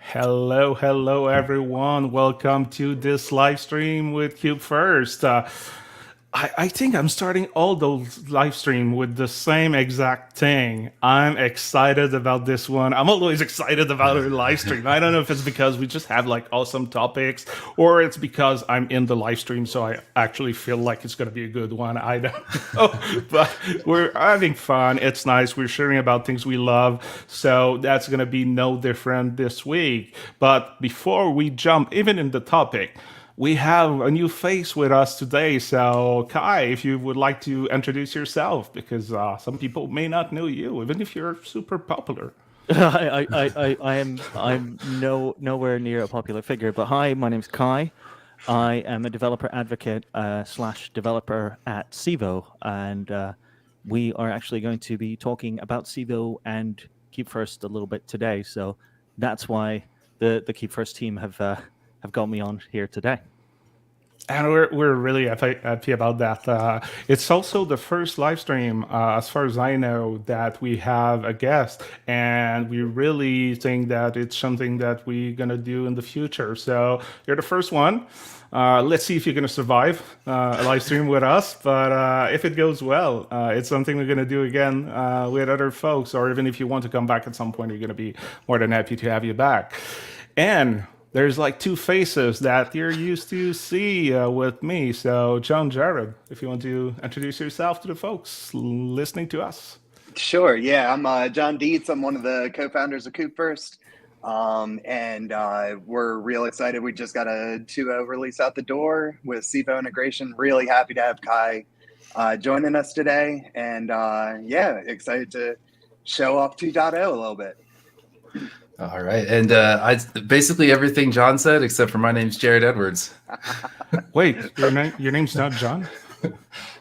Hello, everyone. Welcome to this live stream with Kubefirst. I think I'm starting all those live stream with the same exact thing. I'm excited about this one. I'm always excited about our live stream. I don't know if it's because we just have like awesome topics or it's because I'm in the live stream, so I actually feel like it's going to be a good one. I don't know. But we're having fun. It's nice. We're sharing about things we love. So that's going to be no different this week. But before we jump even in the topic, we have a new face with us today. So, Kai, if you would like to introduce yourself, because some people may not know you, even if you're super popular. I'm nowhere near a popular figure, but hi, my name's Kai. I am a developer advocate slash developer at Civo, and we are actually going to be talking about Civo and Kubefirst a little bit today. So that's why the Kubefirst team have got me on here today. And we're really happy about that. It's also the first live stream, as far as I know, that we have a guest, and we really think that it's something that we're gonna do in the future. So you're the first one. Let's see if you're gonna survive a live stream with us. But if it goes well, it's something we're gonna do again with other folks, or even if you want to come back at some point, we're gonna be more than happy to have you back. And there's like two faces that you're used to see with me. So, John Jared, if you want to introduce yourself to the folks listening to us. Sure. Yeah, I'm John Dietz. I'm one of the co-founders of Kubefirst. And we're real excited. We just got a 2.0 release out the door with Civo integration. Really happy to have Kai joining us today. And yeah, excited to show off 2.0 a little bit. All right, and I basically everything John said except for my name's Jared Edwards. Wait, your name's not John? Who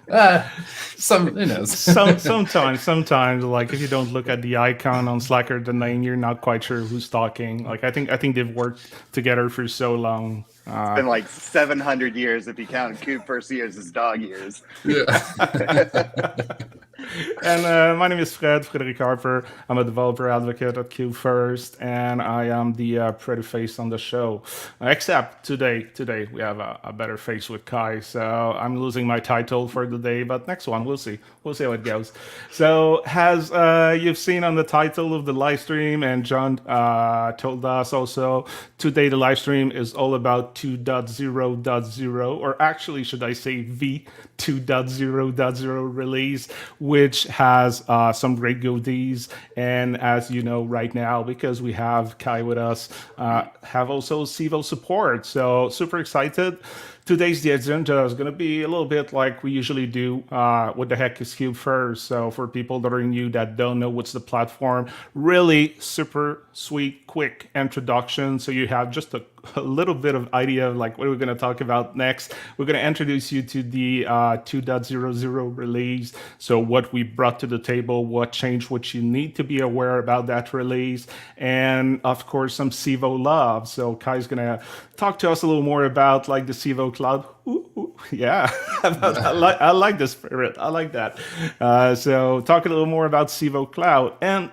knows? Sometimes, like if you don't look at the icon on Slack or the name, you're not quite sure who's talking. Like I think they've worked together for so long. It's been like 700 years if you count Kubefirst years as dog years. Yeah. And my name is Frederick Harper. I'm a developer advocate at Kubefirst, and I am the pretty face on the show. Except today we have a better face with Kai, so I'm losing my title for the day. But next one, we'll see how it goes. So, as you've seen on the title of the live stream, and John told us also, today the live stream is all about 2.0.0, or actually, should I say V 2.0.0 release, which has some great goodies. And as you know right now, because we have Kai with us, have also Civo support. So super excited. Today's the agenda is going to be a little bit like we usually do. What the heck is Kubefirst? So for people that are new that don't know what's the platform, really super sweet, quick introduction. So you have just a little bit of idea of like what we're going to talk about next. We're going to introduce you to the 2.0.0 release. So what we brought to the table, what changed, what you need to be aware about that release, and of course some Civo love. So Kai's going to talk to us a little more about like the Civo cloud. Yeah, I like the spirit. I like that. So talk a little more about Civo cloud. And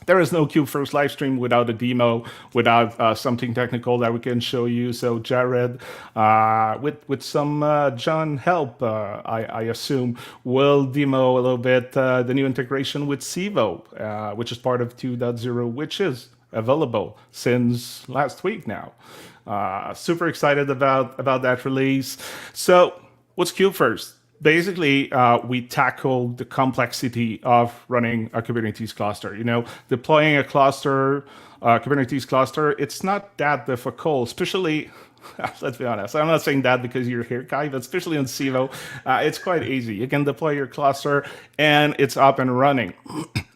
there is no Kubefirst live stream without a demo, without something technical that we can show you. So Jared, with some John help, I assume, will demo a little bit the new integration with Civo, which is part of 2.0, which is available since last week now. Super excited about that release. So what's Kubefirst? Basically, we tackle the complexity of running a Kubernetes cluster. You know, deploying a cluster, Kubernetes cluster, it's not that difficult, especially, let's be honest, I'm not saying that because you're here, Kai, but especially on Civo, it's quite easy. You can deploy your cluster and it's up and running.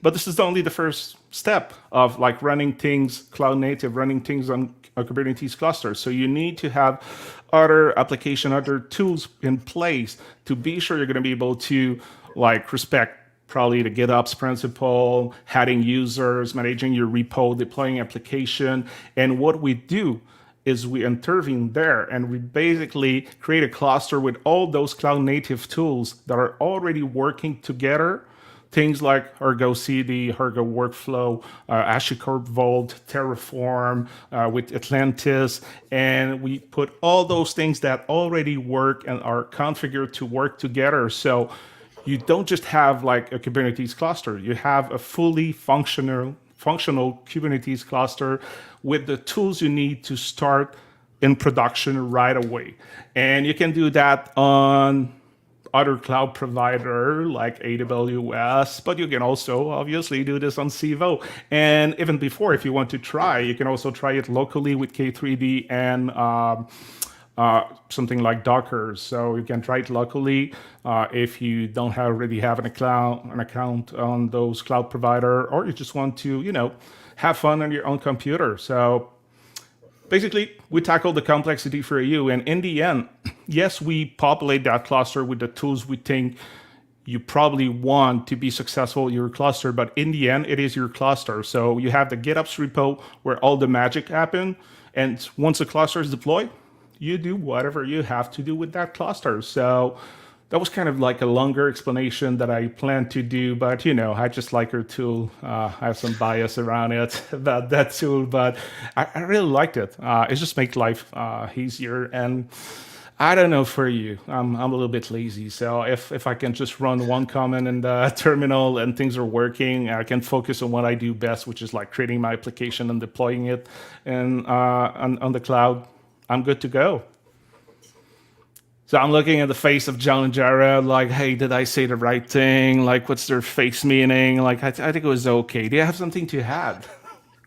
But this is only the first step of like running things cloud native, running things on a Kubernetes cluster. So you need to have other application, other tools in place to be sure you're going to be able to like respect probably the GitOps principle, adding users, managing your repo, deploying application. And what we do is we intervene there and we basically create a cluster with all those cloud native tools that are already working together things like Argo CD, Argo Workflow, HashiCorp Vault, Terraform, with Atlantis, and we put all those things that already work and are configured to work together. So you don't just have like a Kubernetes cluster, you have a fully functional Kubernetes cluster with the tools you need to start in production right away. And you can do that on other cloud provider like AWS, but you can also obviously do this on Civo. And even before, if you want to try, you can also try it locally with K3D and something like Docker. So you can try it locally if you don't already have an account on those cloud provider, or you just want to, have fun on your own computer. So basically, we tackle the complexity for you. And in the end, yes, we populate that cluster with the tools we think you probably want to be successful in your cluster. But in the end, it is your cluster. So you have the GitOps repo where all the magic happen. And once the cluster is deployed, you do whatever you have to do with that cluster. So that was kind of like a longer explanation that I planned to do, but I just like your tool. I have some bias around it about that tool, but I really liked it. It just makes life easier. And I don't know for you, I'm a little bit lazy. So if I can just run one command in the terminal and things are working, I can focus on what I do best, which is like creating my application and deploying it and on the cloud. I'm good to go. So I'm looking at the face of John and Jared, like, hey, did I say the right thing? Like, what's their face meaning? Like, I think it was okay. Do you have something to add?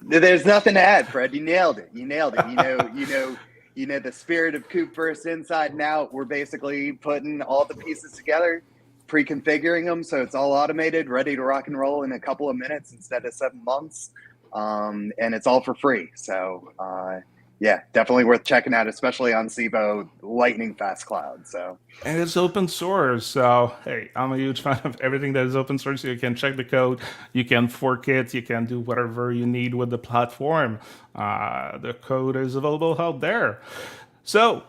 There's nothing to add, Fred. You nailed it. You know the spirit of Kubefirst inside and out. We're basically putting all the pieces together, pre-configuring them so it's all automated, ready to rock and roll in a couple of minutes instead of 7 months, and it's all for free. So. Yeah, definitely worth checking out, especially on Civo, lightning fast cloud. So, and it's open source. So, hey, I'm a huge fan of everything that is open source. You can check the code, you can fork it, you can do whatever you need with the platform. The code is available out there. So,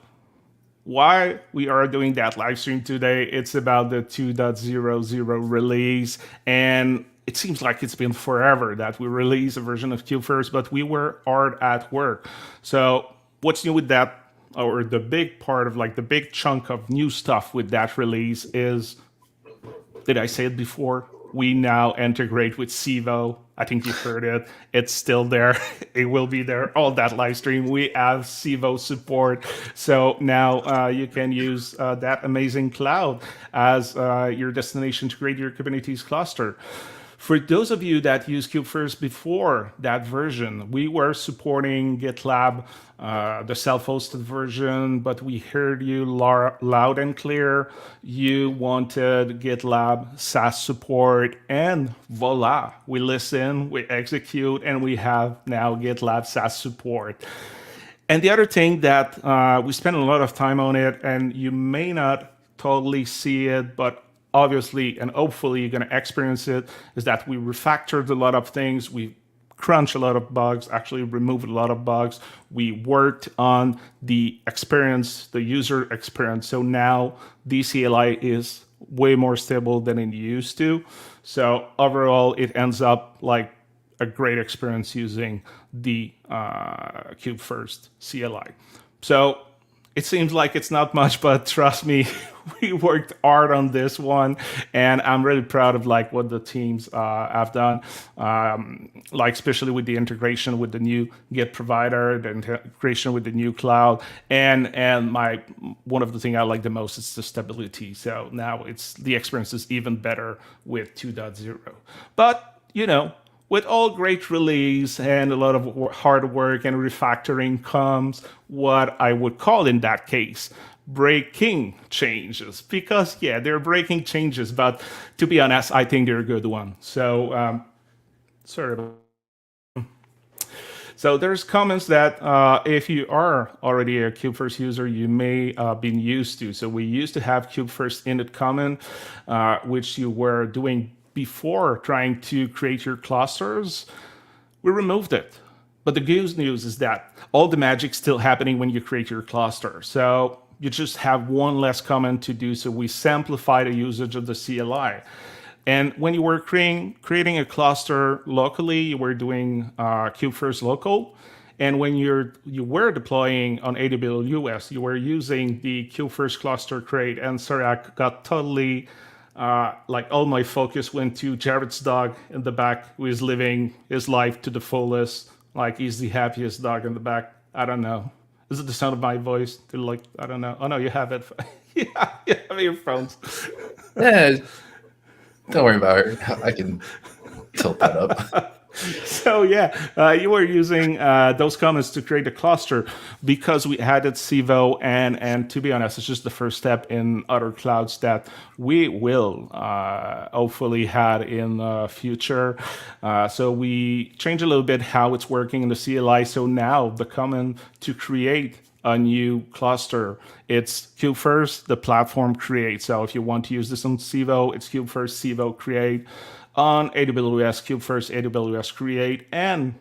why we are doing that live stream today? It's about the 2.00 release, and it seems like it's been forever that we released a version of Kubefirst, but we were hard at work. So what's new with that, or the big part of like the big chunk of new stuff with that release is, did I say it before? We now integrate with Civo. I think you've heard it. It's still there. It will be there. All that live stream. We have Civo support. So now you can use that amazing cloud as your destination to create your Kubernetes cluster. For those of you that used Kubefirst before that version, we were supporting GitLab, the self-hosted version, but we heard you loud and clear. You wanted GitLab SaaS support, and voila, we listen, we execute, and we have now GitLab SaaS support. And the other thing that we spent a lot of time on it, and you may not totally see it, but obviously and hopefully you're going to experience it, is that we refactored a lot of things. We crunched a lot of bugs, actually removed a lot of bugs. We worked on the experience, the user experience. So now DCLI is way more stable than it used to. So overall, it ends up like a great experience using the Kubefirst CLI. So it seems like it's not much, but trust me, we worked hard on this one, and I'm really proud of like what the teams have done, like especially with the integration with the new Git provider, the integration with the new cloud, and one of the things I like the most is the stability. So now the experience is even better with 2.0. But with all great release and a lot of hard work and refactoring comes what I would call in that case breaking changes, because they're breaking changes, but to be honest, I think they're a good one. So So there's comments that if you are already a Kubefirst user, you may been used to. So we used to have Kubefirst init comment, which you were doing before trying to create your clusters. We removed it. But the good news is that all the magic's still happening when you create your cluster. So you just have one less comment to do. So we simplify the usage of the CLI. And when you were creating a cluster locally, you were doing Kubefirst local. And when you were deploying on AWS, you were using the Kubefirst cluster create. And sorry, I got totally, like all my focus went to Jared's dog in the back, who is living his life to the fullest. Like he's the happiest dog in the back. I don't know. Is it the sound of my voice? Like, I don't know. Oh no, you have it. Yeah, you have earphones. Yeah, don't worry about it. I can tilt that up. So yeah, you were using those comments to create a cluster because we added Civo, and to be honest, it's just the first step in other clouds that we will hopefully have in the future. So we changed a little bit how it's working in the CLI. So now the command to create a new cluster, it's Kubefirst, the platform create. So if you want to use this on Civo, it's Kubefirst Civo create. On AWS, Kubefirst AWS create, and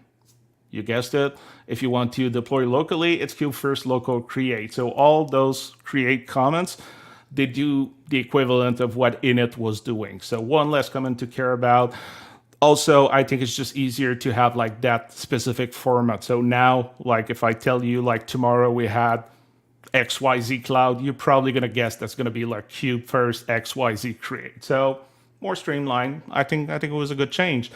you guessed it, if you want to deploy locally, it's Kubefirst local create. So all those create comments, they do the equivalent of what init was doing. So one less comment to care about. Also, I think it's just easier to have like that specific format. So now, like if I tell you like tomorrow we had XYZ cloud, you're probably gonna guess that's gonna be like Kubefirst XYZ create. So more streamlined. I think it was a good change.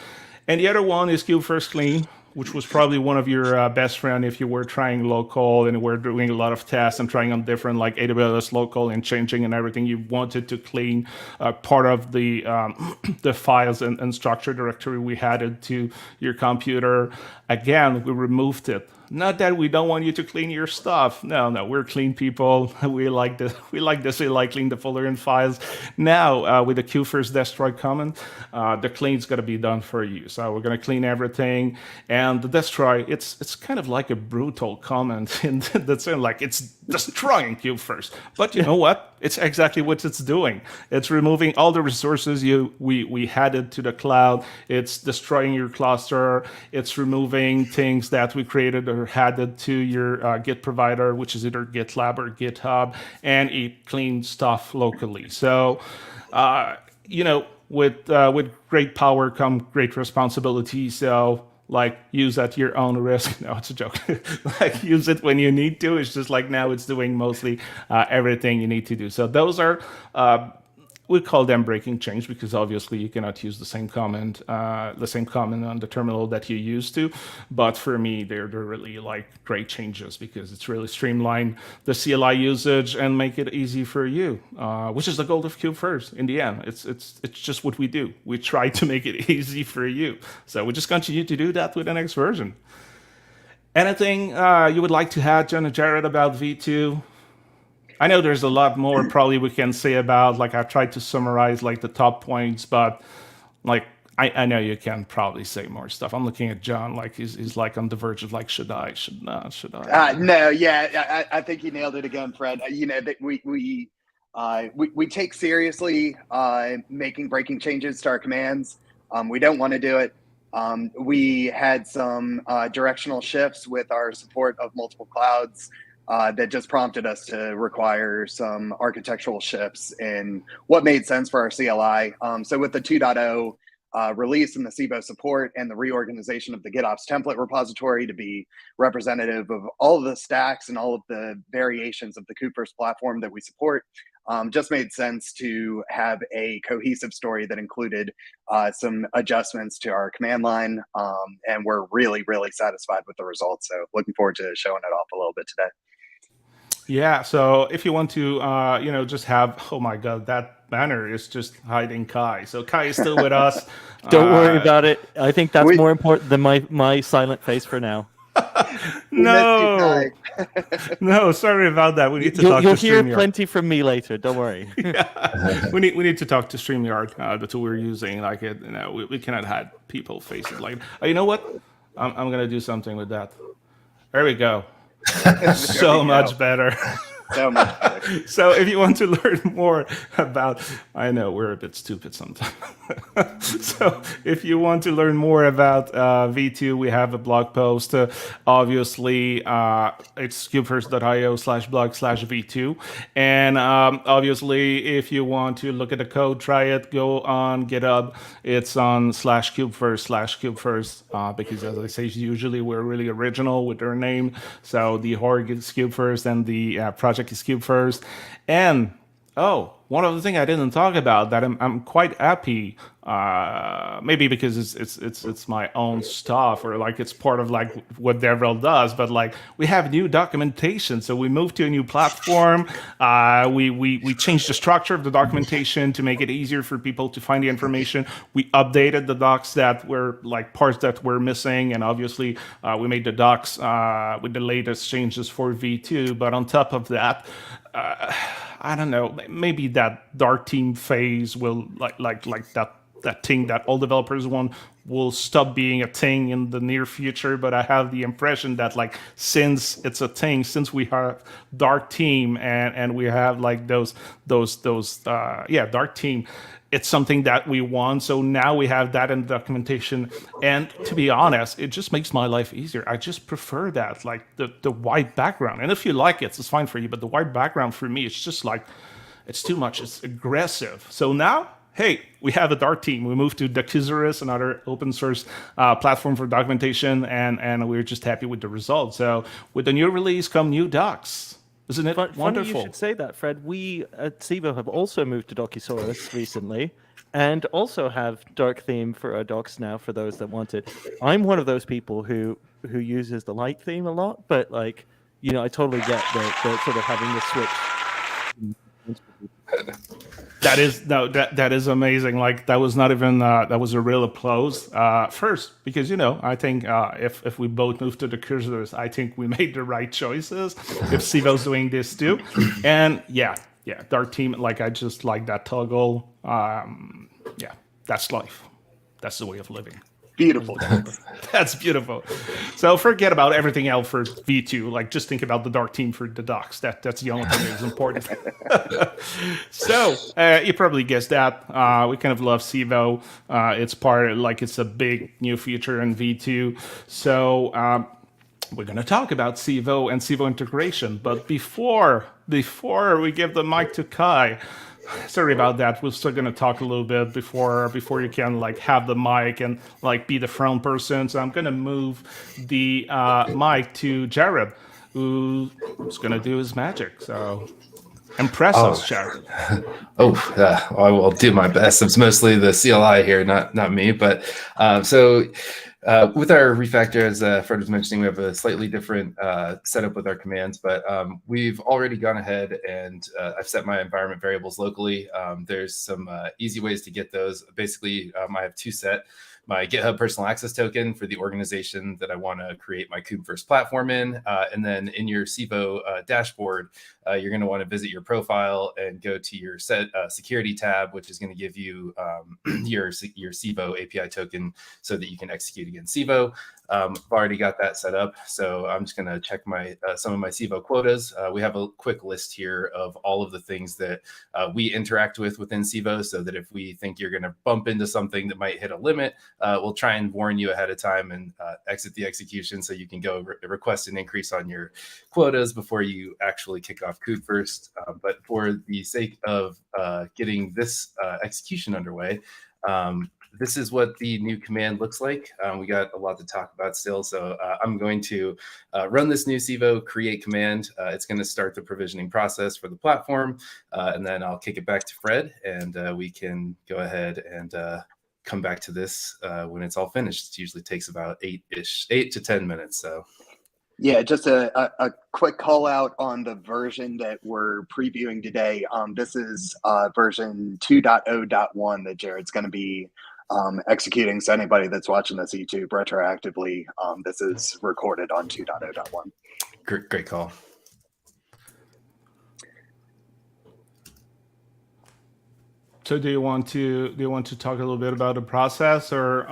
And the other one is Kubefirst clean, which was probably one of your best friend if you were trying local and were doing a lot of tests and trying on different like AWS local and changing and everything. You wanted to clean part of the the files and structure directory we added to your computer. Again, we removed it. Not that we don't want you to clean your stuff. No, we're clean people. We like this. We like this. We like clean the folder and files. Now, with the Kubefirst destroy command, the clean's got to be done for you. So we're going to clean everything. And the destroy, it's kind of like a brutal command in that sense, like it's destroying Kubefirst. But you know what? It's exactly what it's doing. It's removing all the resources we added to the cloud. It's destroying your cluster. It's removing things that we created or added to your Git provider, which is either GitLab or GitHub, and it cleans stuff locally. So, with great power come great responsibility. So, like, use at your own risk. No, it's a joke. Like, use it when you need to. It's just like now it's doing mostly everything you need to do. So those are, we call them breaking change because obviously you cannot use the same comment on the terminal that you used to. But for me, they're really like great changes because it's really streamlined the CLI usage and make it easy for you, which is the goal of Kubefirst. In the end, it's just what we do. We try to make it easy for you. So we just continue to do that with the next version. Anything you would like to add, John and Jared, about V2? I know there's a lot more probably we can say about, like I tried to summarize like the top points, but like I know you can probably say more stuff. I'm looking at John like he's like on the verge of like, should I? No, yeah, I think you nailed it again, Fred. You know, that we take seriously making breaking changes to our commands. We don't want to do it. We had some directional shifts with our support of multiple clouds. That just prompted us to require some architectural shifts in what made sense for our CLI. So with the 2.0 release and the Civo support and the reorganization of the GitOps template repository to be representative of all of the stacks and all of the variations of the Kubefirst platform that we support, just made sense to have a cohesive story that included some adjustments to our command line. And we're really, really satisfied with the results. So looking forward to showing it off a little bit today. Yeah, so if you want to, just have, oh my God, that banner is just hiding Kai. So Kai is still with us. Don't worry about it. I think that's more important than my silent face for now. No, no, sorry about that. We need to talk to StreamYard. You'll hear plenty from me later. Don't worry. Yeah. we need to talk to StreamYard, the tool we're using. Like it, we cannot have people faces like. Oh, you know what? I'm gonna do something with that. There we go. So much better. So much better. So if you want to learn more about, I know we're a bit stupid sometimes. So if you want to learn more about V2, we have a blog post. Obviously, it's kubefirst.io/blog/V2. And obviously, if you want to look at the code, try it, go on GitHub. It's on /kubefirst/kubefirst, because as I say, usually we're really original with our name. So the org is Kubefirst and the project is Kubefirst. And one other thing I didn't talk about that I'm quite happy. Maybe because it's my own stuff, or like it's part of like what DevRel does. But like we have new documentation, so we moved to a new platform. We changed the structure of the documentation to make it easier for people to find the information. We updated the docs that were like parts that were missing, and obviously we made the docs with the latest changes for V2. But on top of that, I don't know, maybe that dark team phase will like that thing that all developers want will stop being a thing in the near future. But I have the impression that like since it's a thing, since we have dark team and we have like those dark team, it's something that we want. So now we have that in the documentation. And to be honest, it just makes my life easier. I just prefer that, like the white background. And if you like it, it's fine for you. But the white background for me, it's just like, it's too much. It's aggressive. So now, hey, we have a dark team. We moved to Docusaurus, another open source platform for documentation. And we're just happy with the results. So with the new release come new docs. Isn't it Funny wonderful? you should say that, Fred. We at Civo have also moved to Docusaurus recently, and also have dark theme for our docs now for those that want it. I'm one of those people who uses the light theme a lot, but like, you know, I totally get the sort of having the switch. That is amazing. Like that was not even that was a real applause. First, because I think if we both moved to the cursors, I think we made the right choices. If Civo's doing this too, and yeah, dark team. Like I just like that toggle. Yeah, that's life. That's the way of living. Beautiful. That's beautiful. So forget about everything else for V2. Like just think about the dark team for the docs. That's the only thing that is important. So you probably guessed that. We kind of love Civo. It's it's a big new feature in V2. So we're going to talk about Civo and Civo integration. But before we give the mic to Kai, sorry about that. We're still gonna talk a little bit before you can like have the mic and like be the front person. So I'm gonna move the mic to Jared, who's gonna do his magic. So impress us, Jared. I will do my best. It's mostly the CLI here, not me. But with our refactor, as Fred was mentioning, we have a slightly different setup with our commands, but we've already gone ahead and I've set my environment variables locally. There's some easy ways to get those. Basically, I have two set. My GitHub personal access token for the organization that I want to create my Kubefirst platform in. And then in your Civo dashboard, you're going to want to visit your profile and go to your set security tab, which is going to give you your Civo API token so that you can execute against Civo. I've already got that set up. So I'm just going to check some of my Civo quotas. We have a quick list here of all of the things that we interact within Civo, so that if we think you're going to bump into something that might hit a limit, we'll try and warn you ahead of time and exit the execution so you can go request an increase on your quotas before you actually kick off Kubefirst. But for the sake of getting this execution underway, this is what the new command looks like. We got a lot to talk about still, so I'm going to run this new Civo create command. It's going to start the provisioning process for the platform, and then I'll kick it back to Fred, and we can go ahead and come back to this when it's all finished. It usually takes about 8 to 10 minutes. So. Yeah, just a quick call out on the version that we're previewing today. This is version 2.0.1 that Jared's going to be executing. So anybody that's watching this YouTube retroactively, this is recorded on 2.0.1. Great call. So do you want to talk a little bit about the process, or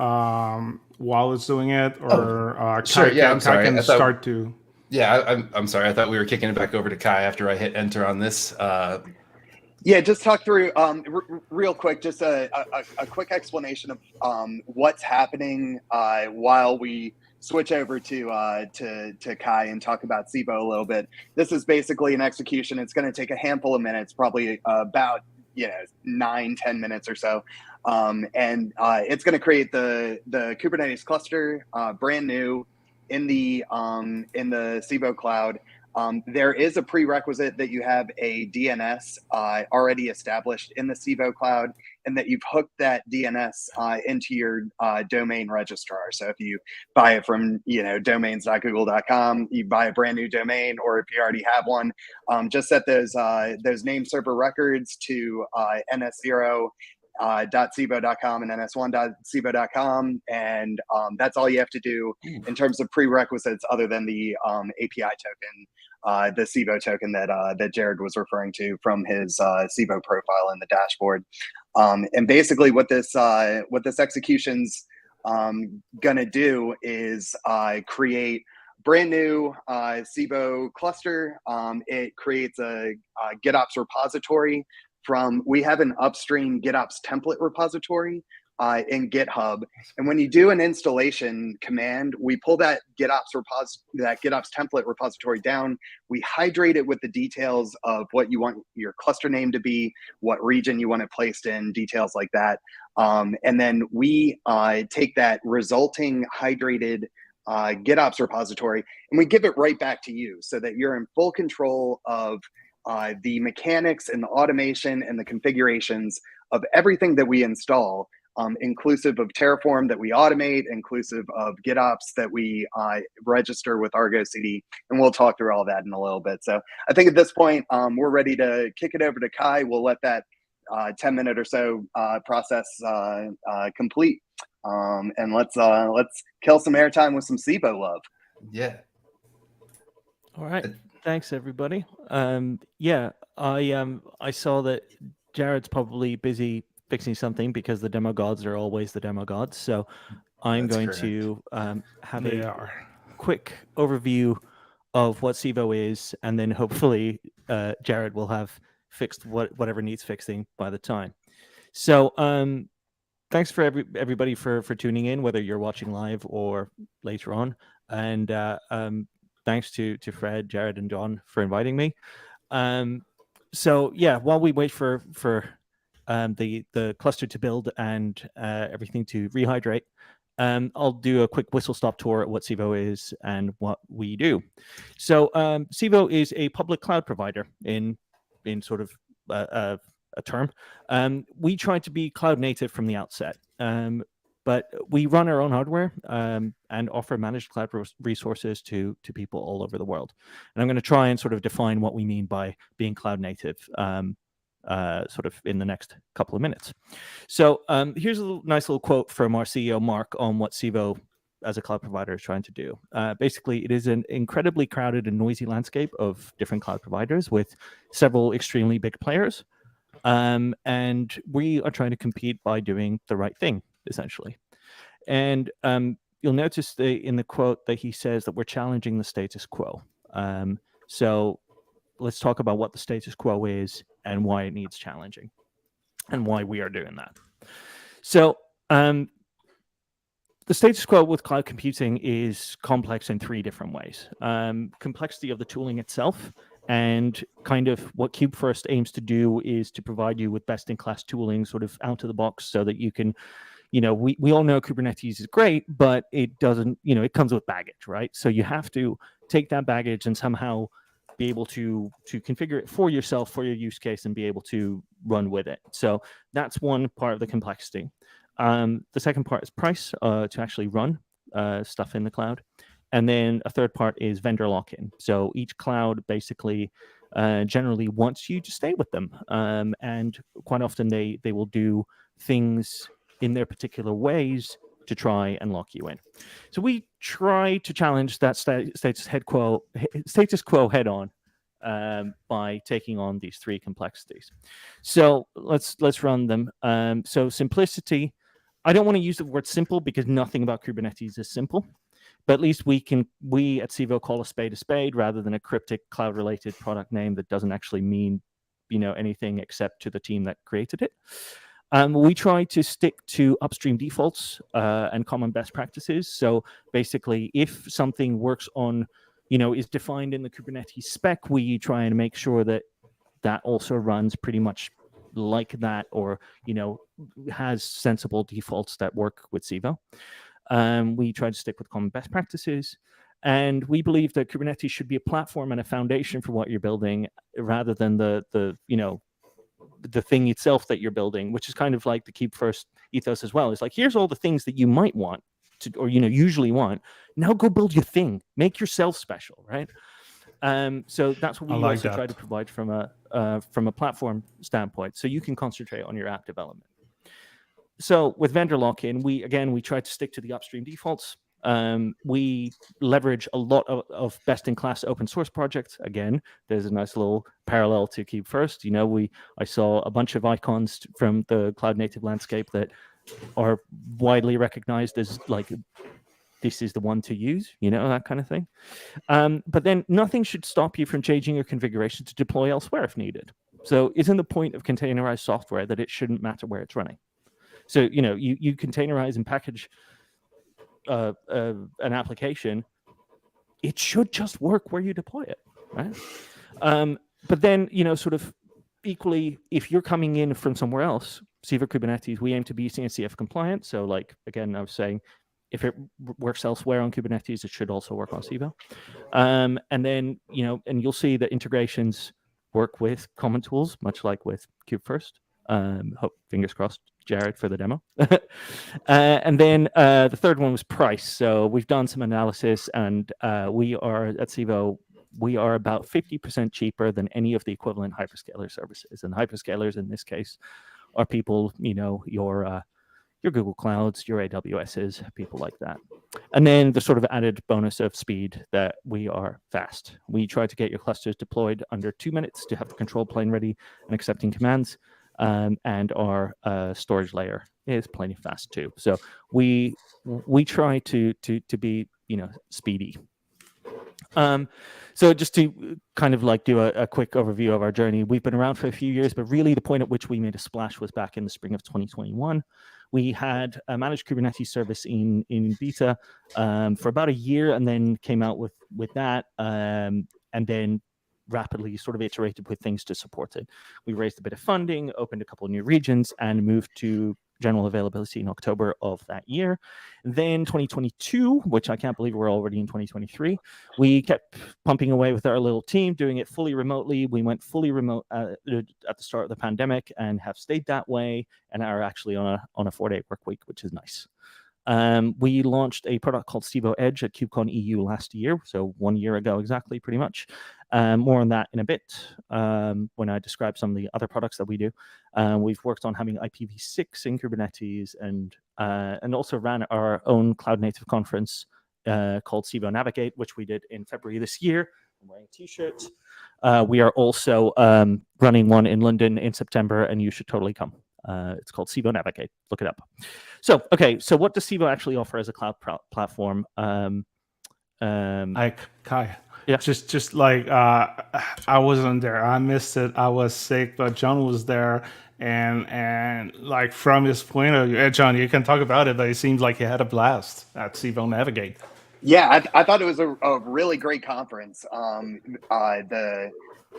while it's doing it, or sure? Yeah, I'm sorry. I can start to. Yeah, I'm sorry. I thought we were kicking it back over to Kai after I hit enter on this. Yeah, just talk through real quick, just a quick explanation of what's happening while we switch over to Kai and talk about Civo a little bit. This is basically an execution. It's going to take a handful of minutes, probably about 9-10 minutes or so, and it's going to create the Kubernetes cluster brand new in the Civo cloud. There is a prerequisite that you have a DNS already established in the Civo cloud, and that you've hooked that DNS into your domain registrar. So if you buy it from domains.google.com, you buy a brand new domain, or if you already have one, just set those name server records to ns0 .civo.com and ns1.civo.com, and that's all you have to do in terms of prerequisites, other than the API token, the Civo token that Jared was referring to from his Civo profile in the dashboard. And basically, what this execution's gonna do is create brand new Civo cluster. It creates a GitOps repository. We have an upstream GitOps template repository in GitHub, and when you do an installation command, we pull that GitOps template repository down. We hydrate it with the details of what you want your cluster name to be, what region you want it placed in, details like that, and then we take that resulting hydrated GitOps repository and we give it right back to you, so that you're in full control of the mechanics and the automation and the configurations of everything that we install, inclusive of Terraform that we automate, inclusive of GitOps that we register with Argo CD. And we'll talk through all that in a little bit. So I think at this point, we're ready to kick it over to Kai. We'll let that 10-minute or so process complete. And let's kill some airtime with some Civo love. Yeah. All right. Thanks, everybody. Yeah, I saw that Jared's probably busy fixing something, because the demo gods are always the demo gods. So I'm going to have a quick overview of what Civo is, and then hopefully Jared will have fixed whatever needs fixing by the time. So thanks for everybody for tuning in, whether you're watching live or later on, and thanks to Fred, Jared, and John for inviting me. So yeah, while we wait for the cluster to build and everything to rehydrate, I'll do a quick whistle-stop tour at what Civo is and what we do. So Civo is a public cloud provider in sort of a term. We try to be cloud native from the outset. But we run our own hardware and offer managed cloud resources to people all over the world. And I'm going to try and sort of define what we mean by being cloud native sort of in the next couple of minutes. So here's a nice little quote from our CEO, Mark, on what Civo as a cloud provider is trying to do. Basically, it is an incredibly crowded and noisy landscape of different cloud providers with several extremely big players. And we are trying to compete by doing the right thing, essentially. And you'll notice in the quote that he says that we're challenging the status quo. So let's talk about what the status quo is and why it needs challenging and why we are doing that. So the status quo with cloud computing is complex in three different ways. Complexity of the tooling itself, and kind of what Kubefirst aims to do is to provide you with best-in-class tooling sort of out of the box, so that you can, we all know Kubernetes is great, but it doesn't, it comes with baggage, right? So you have to take that baggage and somehow be able to configure it for yourself, for your use case, and be able to run with it. So that's one part of the complexity. The second part is price to actually run stuff in the cloud. And then a third part is vendor lock-in. So each cloud basically generally wants you to stay with them. And quite often they will do things in their particular ways to try and lock you in. So we try to challenge that status quo head on by taking on these three complexities. So let's run them. So simplicity, I don't want to use the word simple because nothing about Kubernetes is simple. but at least we at Civo call a spade rather than a cryptic cloud-related product name that doesn't actually mean, anything except to the team that created it. We try to stick to upstream defaults and common best practices. So basically, if something works on, is defined in the Kubernetes spec, we try and make sure that that also runs pretty much like that, or has sensible defaults that work with Civo. We try to stick with common best practices, and we believe that Kubernetes should be a platform and a foundation for what you're building, rather than the thing itself that you're building, which is kind of like the Kubefirst ethos as well. It's like, here's all the things that you might want to, or usually want. Now go build your thing, make yourself special, right? So that's what we also try to provide from a platform standpoint, so you can concentrate on your app development. So with vendor lock-in, we try to stick to the upstream defaults. We leverage a lot of best-in-class open source projects. Again, there's a nice little parallel to Kubefirst. I saw a bunch of icons from the cloud native landscape that are widely recognized as like, this is the one to use, that kind of thing. But then nothing should stop you from changing your configuration to deploy elsewhere if needed. So isn't the point of containerized software that it shouldn't matter where it's running? So, you containerize and package an application, it should just work where you deploy it, right? But then, sort of equally, if you're coming in from somewhere else, Civo Kubernetes, we aim to be CNCF compliant. So like, again, I was saying, if it works elsewhere on Kubernetes, it should also work on Civo. And then, and you'll see that integrations work with common tools, much like with Kubefirst. Fingers crossed, Jared, for the demo. And then the third one was price. So we've done some analysis, and we are at Civo, we are about 50% cheaper than any of the equivalent hyperscaler services. And hyperscalers in this case are people, your Google Clouds, your AWSs, people like that. And then the sort of added bonus of speed, that we are fast. We try to get your clusters deployed under 2 minutes to have the control plane ready and accepting commands. And our storage layer is plenty fast too. So we try to be speedy. So just to kind of like do a quick overview of our journey, we've been around for a few years, but really the point at which we made a splash was back in the spring of 2021. We had a managed Kubernetes service in beta for about a year, and then came out with that, and then rapidly sort of iterated with things to support it. We raised a bit of funding, opened a couple of new regions, and moved to general availability in October of that year. Then 2022, which I can't believe we're already in 2023, we kept pumping away with our little team, doing it fully remotely. We went fully remote at the start of the pandemic and have stayed that way, and are actually on a 4-day work week, which is nice. We launched a product called Civo Edge at KubeCon EU last year, so 1 year ago exactly, pretty much. More on that in a bit when I describe some of the other products that we do. We've worked on having IPv6 in Kubernetes, and also ran our own cloud native conference called Civo Navigate, which we did in February this year. I'm wearing a t-shirt. We are also running one in London in September, and you should totally come. It's called Civo Navigate. Look it up. So, okay, so what does Civo actually offer as a cloud platform? Like, Kai, yeah, just like I wasn't there. I missed it. I was sick, but John was there, and like from his point of view, John, you can talk about it, but it seems like he had a blast at Civo Navigate. Yeah, I thought it was a really great conference. The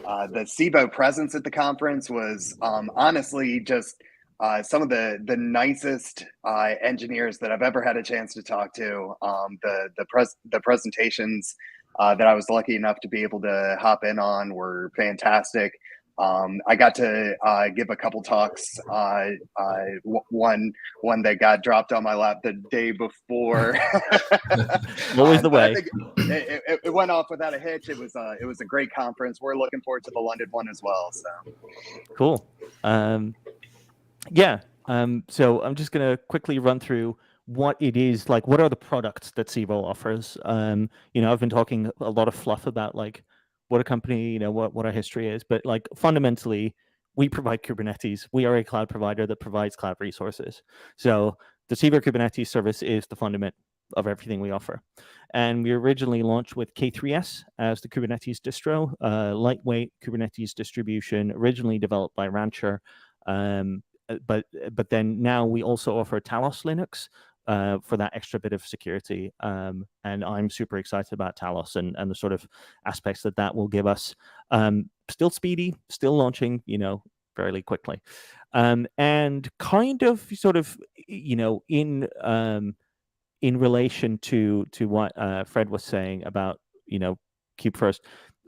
Civo presence at the conference was honestly just some of the nicest engineers that I've ever had a chance to talk to. The presentations that I was lucky enough to be able to hop in on were fantastic. I got to give a couple talks. One that got dropped on my lap the day before. Always the way. I think it went off without a hitch. It was a great conference. We're looking forward to the London one as well. So cool. Yeah. So I'm just gonna quickly run through what it is like. What are the products that Civo offers? I've been talking a lot of fluff about like what a company, what our history is, but like fundamentally, we provide Kubernetes. We are a cloud provider that provides cloud resources. So the Civo Kubernetes service is the fundament of everything we offer. And we originally launched with K3s as the Kubernetes distro, lightweight Kubernetes distribution, originally developed by Rancher. But then now we also offer Talos Linux for that extra bit of security. And I'm super excited about Talos and the sort of aspects that will give us. Still speedy, still launching, fairly quickly. And kind of sort of, in relation to what Fred was saying about, Kubefirst,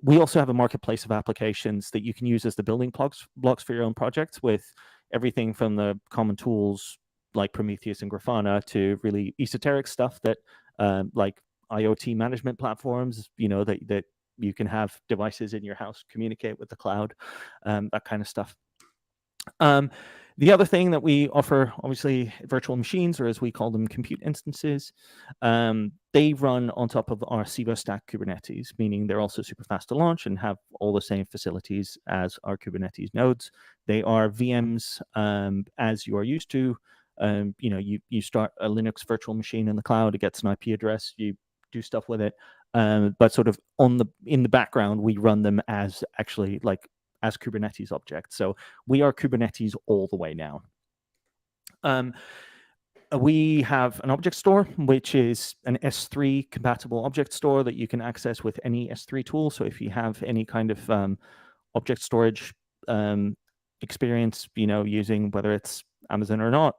we also have a marketplace of applications that you can use as the building blocks for your own projects, with everything from the common tools like Prometheus and Grafana to really esoteric stuff that like IoT management platforms, that you can have devices in your house communicate with the cloud, that kind of stuff. The other thing that we offer, obviously, virtual machines, or as we call them, compute instances. They run on top of our Civo stack Kubernetes, meaning they're also super fast to launch and have all the same facilities as our Kubernetes nodes. They are VMs as you are used to. You start a Linux virtual machine in the cloud, it gets an IP address, you do stuff with it. But sort of in the background, we run them as actually as Kubernetes objects. So we are Kubernetes all the way now. We have an object store, which is an S3 compatible object store that you can access with any S3 tool. So if you have any kind of object storage experience, using whether it's Amazon or not,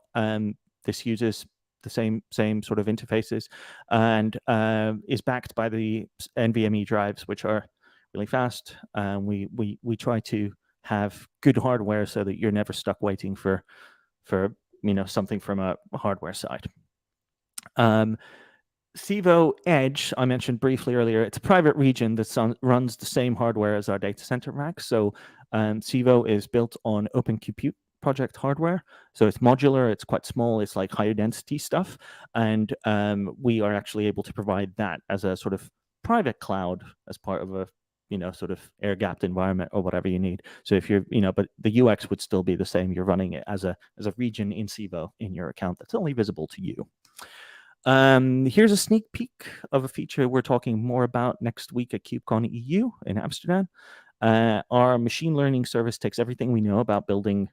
this uses the same sort of interfaces, and is backed by the NVMe drives, which are really fast. We try to have good hardware so that you're never stuck waiting for something from a hardware side. Civo Edge, I mentioned briefly earlier, it's a private region that runs the same hardware as our data center rack. So Civo is built on Open Compute project hardware. So it's modular, it's quite small, it's like higher density stuff. And we are actually able to provide that as a sort of private cloud as part of a sort of air-gapped environment or whatever you need. So if you're, but the UX would still be the same. You're running it as a region in Civo in your account that's only visible to you. Here's a sneak peek of a feature we're talking more about next week at KubeCon EU in Amsterdam. Our machine learning service takes everything we know about building,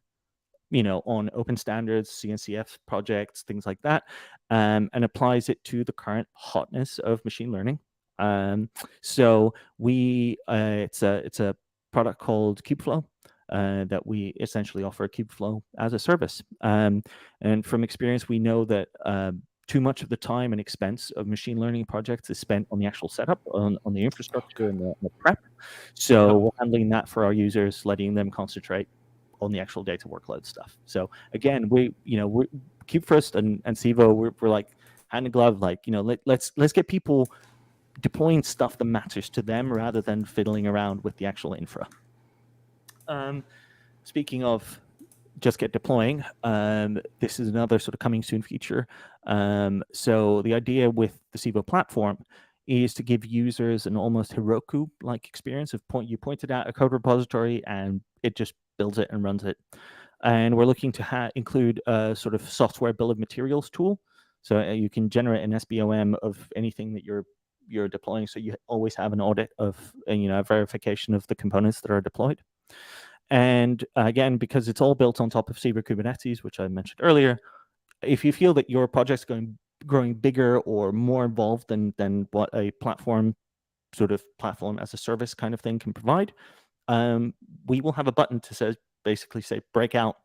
on open standards, CNCF projects, things like that, and applies it to the current hotness of machine learning. So it's a product called Kubeflow that we essentially offer Kubeflow as a service. And from experience, we know that too much of the time and expense of machine learning projects is spent on the actual setup, on the infrastructure and the prep. So we're handling that for our users, letting them concentrate on the actual data workload stuff. So again, we're Kubefirst and Civo, we're like hand in glove, let's get people deploying stuff that matters to them rather than fiddling around with the actual infra. Speaking of just get deploying, this is another sort of coming soon feature. So the idea with the Civo platform is to give users an almost Heroku-like experience of you pointed out a code repository and it just builds it and runs it. And we're looking to include a sort of software bill of materials tool. So you can generate an SBOM of anything that you're deploying, so you always have an audit of a verification of the components that are deployed. And again, because it's all built on top of Civo Kubernetes, which I mentioned earlier, if you feel that your project's growing bigger or more involved than what a platform as a service kind of thing can provide, we will have a button to basically say break out,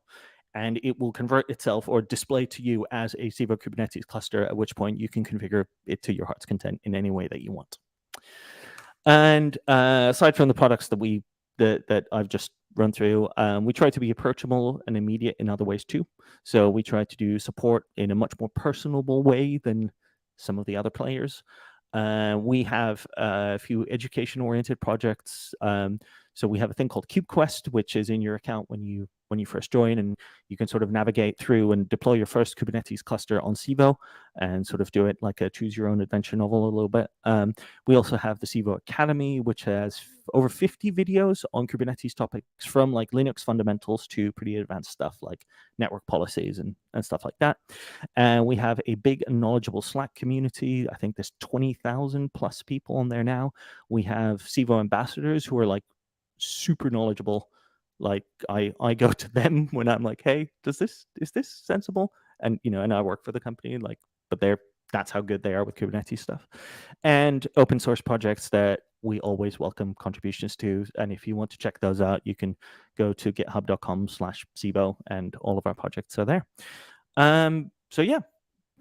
and it will convert itself or display to you as a Civo Kubernetes cluster, at which point you can configure it to your heart's content in any way that you want. And aside from the products that I've just run through, we try to be approachable and immediate in other ways too. So we try to do support in a much more personable way than some of the other players. We have a few education-oriented projects. So we have a thing called KubeQuest, which is in your account when you first join, and you can sort of navigate through and deploy your first Kubernetes cluster on Civo and sort of do it like a choose your own adventure novel a little bit. We also have the Civo Academy, which has over 50 videos on Kubernetes topics, from like Linux fundamentals to pretty advanced stuff like network policies and stuff like that. And we have a big and knowledgeable Slack community. I think there's 20,000 plus people on there now. We have Civo ambassadors who are like super knowledgeable. Like I go to them when I'm like, hey, is this sensible? And and I work for the company, like, but that's how good they are with Kubernetes stuff. And open source projects that we always welcome contributions to. And if you want to check those out, you can go to github.com/Civo, and all of our projects are there. So yeah,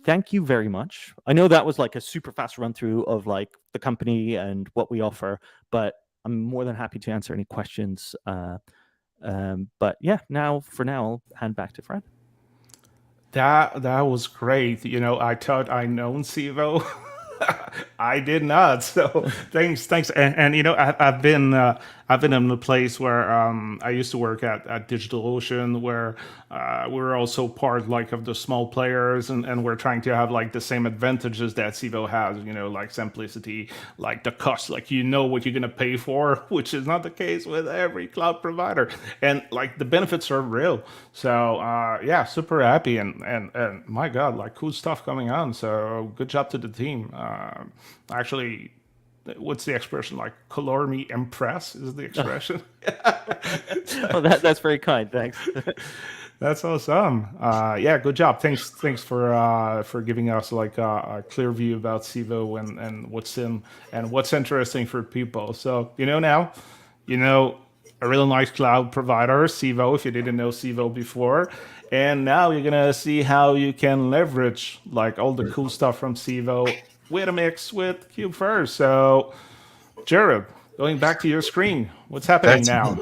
thank you very much. I know that was like a super fast run through of like the company and what we offer, but I'm more than happy to answer any questions. But yeah, for now, I'll hand back to Fred. That was great. I thought I known Civo. I did not. So thanks. And I've been in a place where I used to work at DigitalOcean, where we're also part like of the small players, and we're trying to have like the same advantages that Civo has. Like simplicity, like the cost, like what you're gonna pay for, which is not the case with every cloud provider, and like the benefits are real. So yeah, super happy, and my God, like cool stuff coming on. So good job to the team. Actually, what's the expression? Like, color me impress is the expression. Well, that's very kind. Thanks. That's awesome. Yeah, good job. Thanks for giving us like a clear view about Civo and what's in and what's interesting for people. So now, a really nice cloud provider, Civo, if you didn't know Civo before. And now you're gonna see how you can leverage like all the cool stuff from Civo with a mix with Kubefirst. So, Jared, going back to your screen, what's happening now?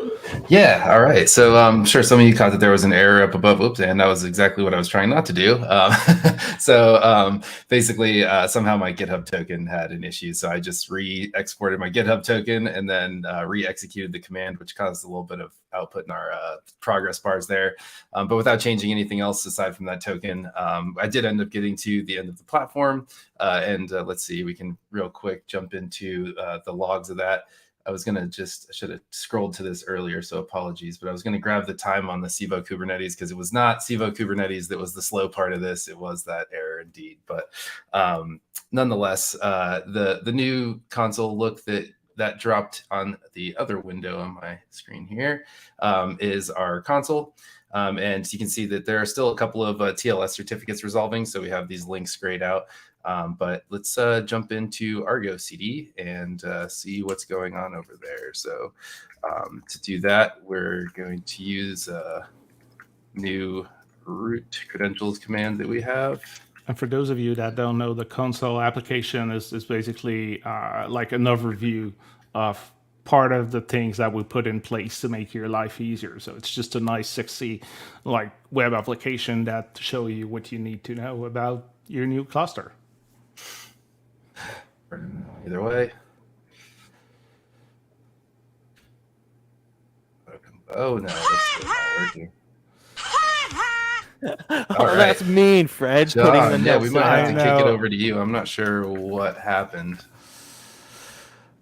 Yeah, all right. So I'm sure some of you caught that there was an error up above. Oops, and that was exactly what I was trying not to do. Basically, somehow my GitHub token had an issue. So I just re-exported my GitHub token and then re-executed the command, which caused a little bit of output in our progress bars there. But without changing anything else aside from that token, I did end up getting to the end of the platform. Let's see, we can real quick jump into the logs of that. I should have scrolled to this earlier, so apologies, but I was going to grab the time on the Civo Kubernetes because it was not Civo Kubernetes that was the slow part of this. It was that error indeed. But nonetheless, the new console look that dropped on the other window on my screen here is our console. And you can see that there are still a couple of TLS certificates resolving. So we have these links grayed out. But let's jump into Argo CD and see what's going on over there. So to do that, we're going to use a new root credentials command that we have. And for those of you that don't know, the console application is basically like an overview of part of the things that we put in place to make your life easier. So it's just a nice, sexy like web application that show you what you need to know about your new cluster. Either way. Oh no, that's not working. Oh, that's mean, Fred. John, yeah, we might have to kick it over to you. I'm not sure what happened.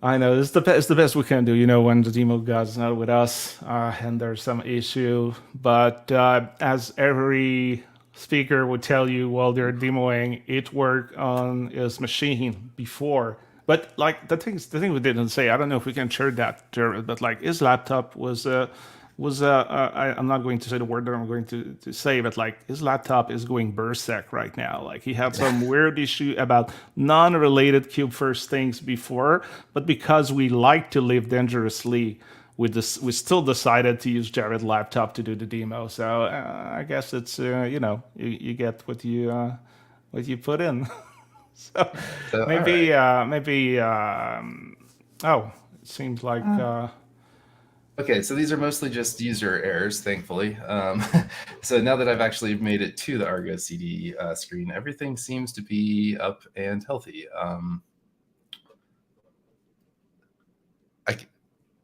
I know it's the best we can do. When the demo guy's not with us and there's some issue. But as every speaker would tell you while they're demoing, it worked on his machine before. But like the thing we didn't say, I don't know if we can share that, Jared, but like his laptop was I'm not going to say the word that I'm going to say, but like his laptop is going berserk right now. Like he had some weird issue about non-related Kubefirst things before, but because we like to live dangerously, we still decided to use Jared's laptop to do the demo. So I guess it's you get what you put in. so maybe right. It seems like. Okay, so these are mostly just user errors, thankfully. So now that I've actually made it to the Argo CD screen, everything seems to be up and healthy.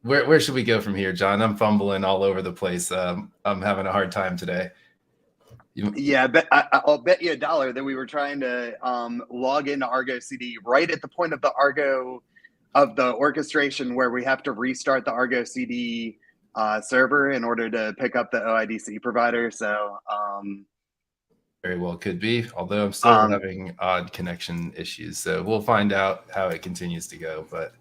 Where should we go from here, John? I'm fumbling all over the place. I'm having a hard time today. Yeah, I'll bet you $1 that we were trying to log into Argo CD right at the point of the orchestration where we have to restart the Argo CD server in order to pick up the OIDC provider. So very well could be, although I'm still having odd connection issues. So we'll find out how it continues to go. But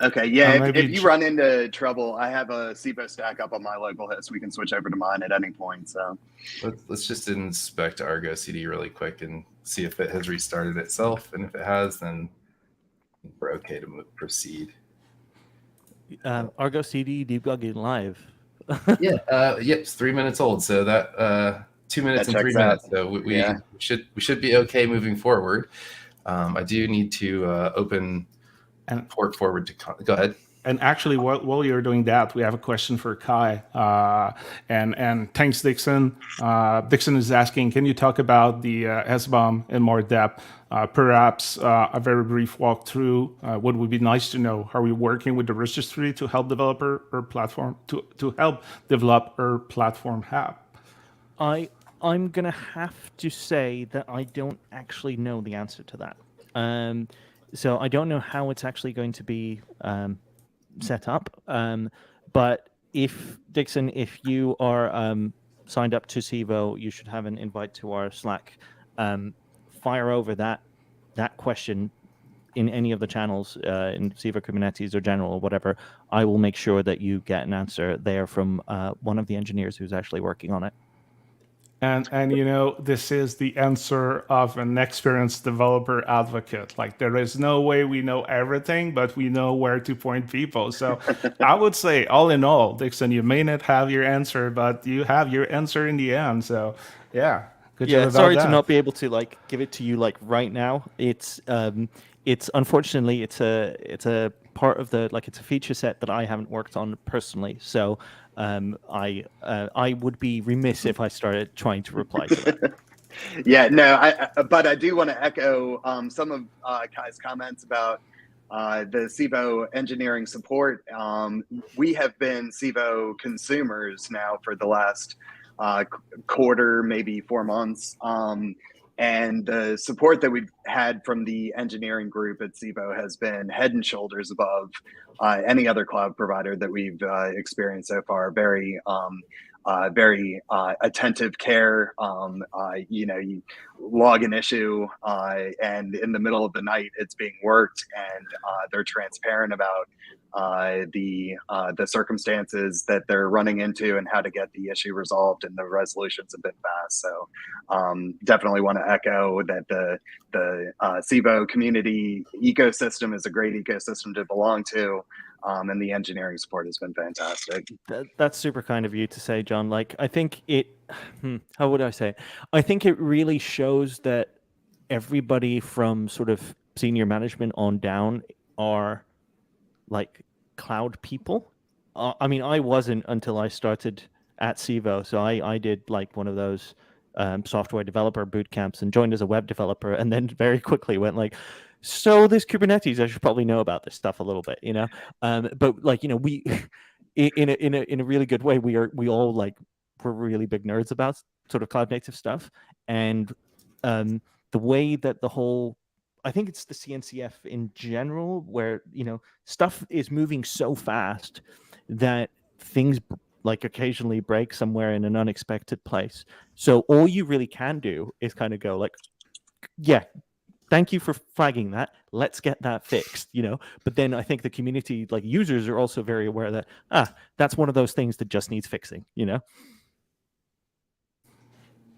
okay, yeah, maybe if you run into trouble, I have a Civo stack up on my local host. We can switch over to mine at any point. So let's just inspect Argo CD really quick and see if it has restarted itself. And if it has, then we're okay to proceed. Argo CD debugging live. Yep, it's 3 minutes old. So that 2 minutes and 3 minutes. So we should be okay moving forward. I do need to open and port forward to go ahead. And actually, while you're doing that, we have a question for Kai. And thanks, Dixon. Dixon is asking, can you talk about the SBOM in more depth? Perhaps a very brief walkthrough. What would be nice to know? Are we working with the registry to help developer or platform to help develop our platform app? I'm gonna have to say that I don't actually know the answer to that. So I don't know how it's actually going to be set up. But Dixon, if you are signed up to Civo, you should have an invite to our Slack. Fire over that question in any of the channels in Civo Kubernetes or general or whatever. I will make sure that you get an answer there from one of the engineers who's actually working on it. And you know, this is the answer of an experienced developer advocate. Like, there is no way we know everything, but we know where to point people. So I would say, all in all, Dixon, you may not have your answer, but you have your answer in the end. So yeah, good job about sorry that. to not be able to give it to you right now. It's unfortunately it's a part of the it's a feature set that I haven't worked on personally. So I would be remiss if I started trying to reply to that. Yeah, no, but I do want to echo some of Kai's comments about the Civo engineering support. We have been Civo consumers now for the last quarter, maybe 4 months. And the support that we've had from the engineering group at Civo has been head and shoulders above any other cloud provider that we've experienced so far. Very attentive care. You log an issue and in the middle of the night it's being worked, and they're transparent about the circumstances that they're running into and how to get the issue resolved, and the resolutions have been fast. So definitely want to echo that the Civo community ecosystem is a great ecosystem to belong to. And the engineering support has been fantastic. That's super kind of you to say, John. I think how would I say? I think it really shows that everybody from sort of senior management on down are cloud people. I mean, I wasn't until I started at Civo. So I did one of those software developer boot camps and joined as a web developer, and then very quickly went so this Kubernetes, I should probably know about this stuff a little bit, But we, in a really good way, we all we're really big nerds about sort of cloud native stuff, and the way that the whole, I think it's the CNCF in general, where stuff is moving so fast that things occasionally break somewhere in an unexpected place. So all you really can do is kind of go yeah, thank you for flagging that. Let's get that fixed, But then I think the community, users, are also very aware that that's one of those things that just needs fixing,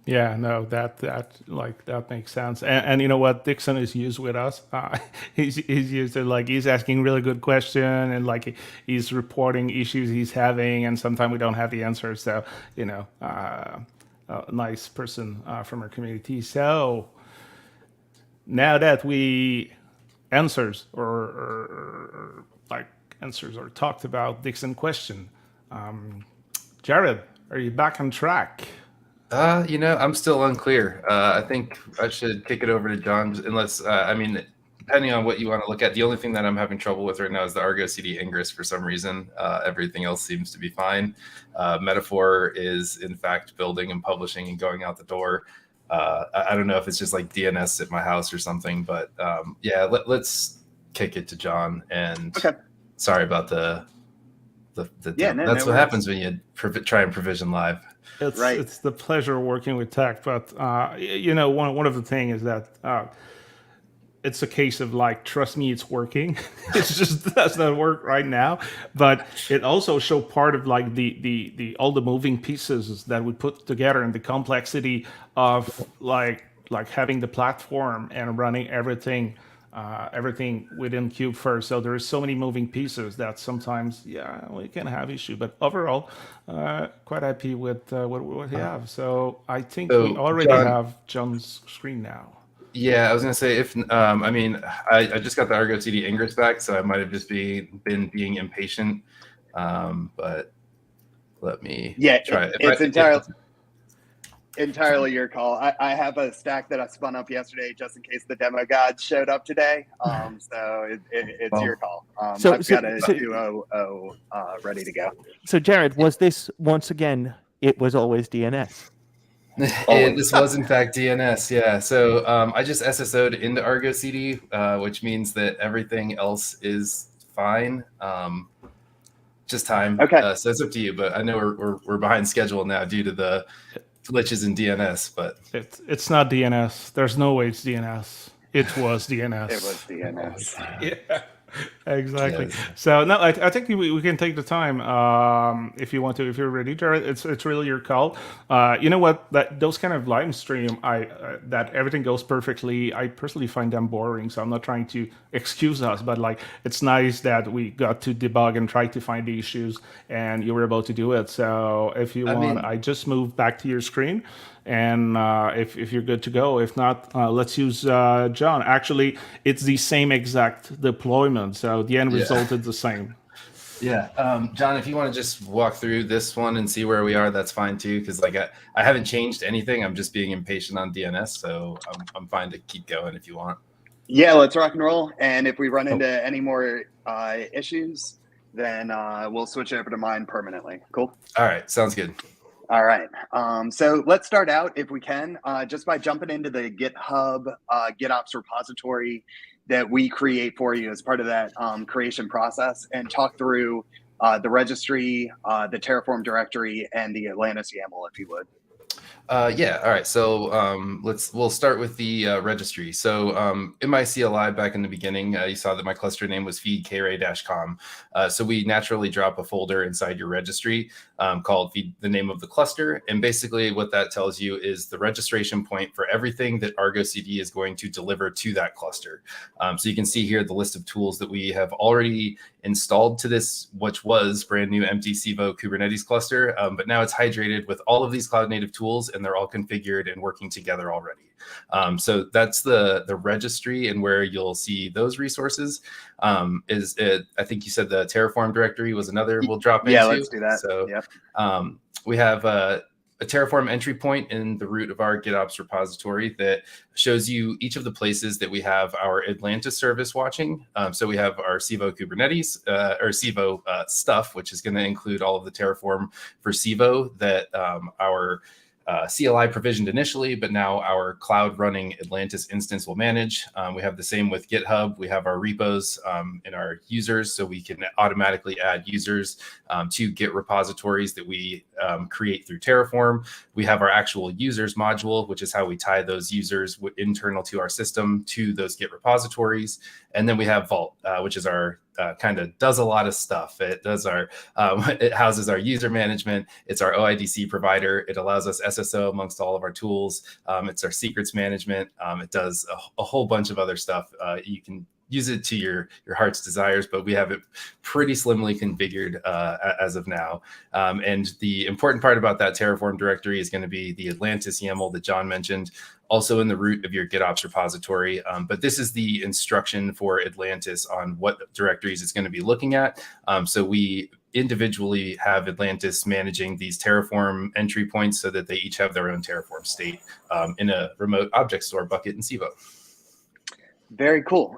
Yeah, no, that makes sense. And you know what, Dixon is used with us. He's used to he's asking really good question, and he's reporting issues he's having, and sometimes we don't have the answer. So a nice person from our community. So now that we answers or talked about Dixon question, Jared, are you back on track? I'm still unclear. I think I should kick it over to John, unless depending on what you want to look at. The only thing that I'm having trouble with right now is the Argo CD Ingress for some reason. Everything else seems to be fine. Metaphor is in fact building and publishing and going out the door. I don't know if it's just like DNS at my house or something, but yeah, let's kick it to John. And sorry about the that's what happens when you try and provision live. It's the pleasure working with tech, but you know, one of the things is that it's a case of like, trust me, it's working. It just does not work right now, but it also show part of like the all the moving pieces that we put together and the complexity of like having the platform and running everything within Kubefirst. So there is so many moving pieces that sometimes, we can have issue. But overall, quite happy with what we have. So I think we already have John's screen now. Yeah, I was gonna say if I mean I just got the Argo CD Ingress back, so I might have just been being impatient. But let me try it. It's entirely your call. I have a stack that I spun up yesterday just in case the demo gods showed up today. So it's your call. I've got a 2.0 ready to go. So Jared, was this once again? It was always DNS. This was in fact DNS, yeah. So I just SSO'd into Argo CD, which means that everything else is fine. Just time. Okay. So it's up to you, but I know we're behind schedule now due to the glitches in DNS. But it's not DNS. There's no way it's DNS. It was DNS. It was DNS. Yeah. Exactly. Yes. So no, I think we can take the time if you want to, if you're ready, Jared. It's really your call. You know what? Those kind of live stream, that everything goes perfectly. I personally find them boring, so I'm not trying to excuse us, but like it's nice that we got to debug and try to find the issues, and you were able to do it. So if you want, I just moved back to your screen. And if you're good to go, if not, let's use John. Actually, it's the same exact deployment, so the end result is the same. Yeah, John, if you want to just walk through this one and see where we are, that's fine too. Because like I haven't changed anything. I'm just being impatient on DNS, so I'm fine to keep going if you want. Yeah, let's rock and roll. And if we run into any more issues, then we'll switch over to mine permanently. Cool. All right, sounds good. All right. So let's start out, if we can, just by jumping into the GitHub GitOps repository that we create for you as part of that creation process, and talk through the registry, the Terraform directory, and the Atlantis YAML, if you would. Yeah. All right. So we'll start with the registry. So in my CLI back in the beginning, you saw that my cluster name was feed-kray-com. So we naturally drop a folder inside your registry called feed, the name of the cluster. And basically what that tells you is the registration point for everything that Argo CD is going to deliver to that cluster. So you can see here the list of tools that we have already installed to this, which was brand new empty Civo Kubernetes cluster. But now it's hydrated with all of these cloud native tools, and they're all configured and working together already. So that's the registry, and where you'll see those resources I think you said the Terraform directory was another we'll drop into. Yeah, let's do that. So we have a Terraform entry point in the root of our GitOps repository that shows you each of the places that we have our Atlantis service watching. So we have our Civo Kubernetes or Civo stuff, which is going to include all of the Terraform for Civo that our CLI provisioned initially, but now our cloud running Atlantis instance will manage. We have the same with GitHub. We have our repos in our users, so we can automatically add users to Git repositories that we create through Terraform. We have our actual users module, which is how we tie those users internal to our system to those Git repositories. And then we have Vault, which is our kind of does a lot of stuff. It does our, it houses our user management. It's our OIDC provider. It allows us SSO amongst all of our tools. It's our secrets management. It does a whole bunch of other stuff. You can use it to your heart's desires, but we have it pretty slimly configured as of now. And the important part about that Terraform directory is going to be the Atlantis YAML that John mentioned, also in the root of your GitOps repository. But this is the instruction for Atlantis on what directories it's going to be looking at. So we individually have Atlantis managing these Terraform entry points so that they each have their own Terraform state in a remote object store bucket in Civo. Very cool.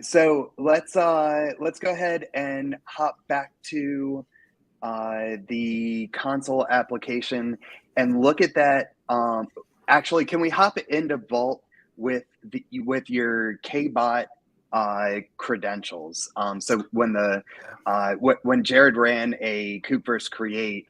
So let's go ahead and hop back to the console application and look at that. Actually, can we hop into Vault with your KBot credentials? So when Jared ran a Kubefirst create,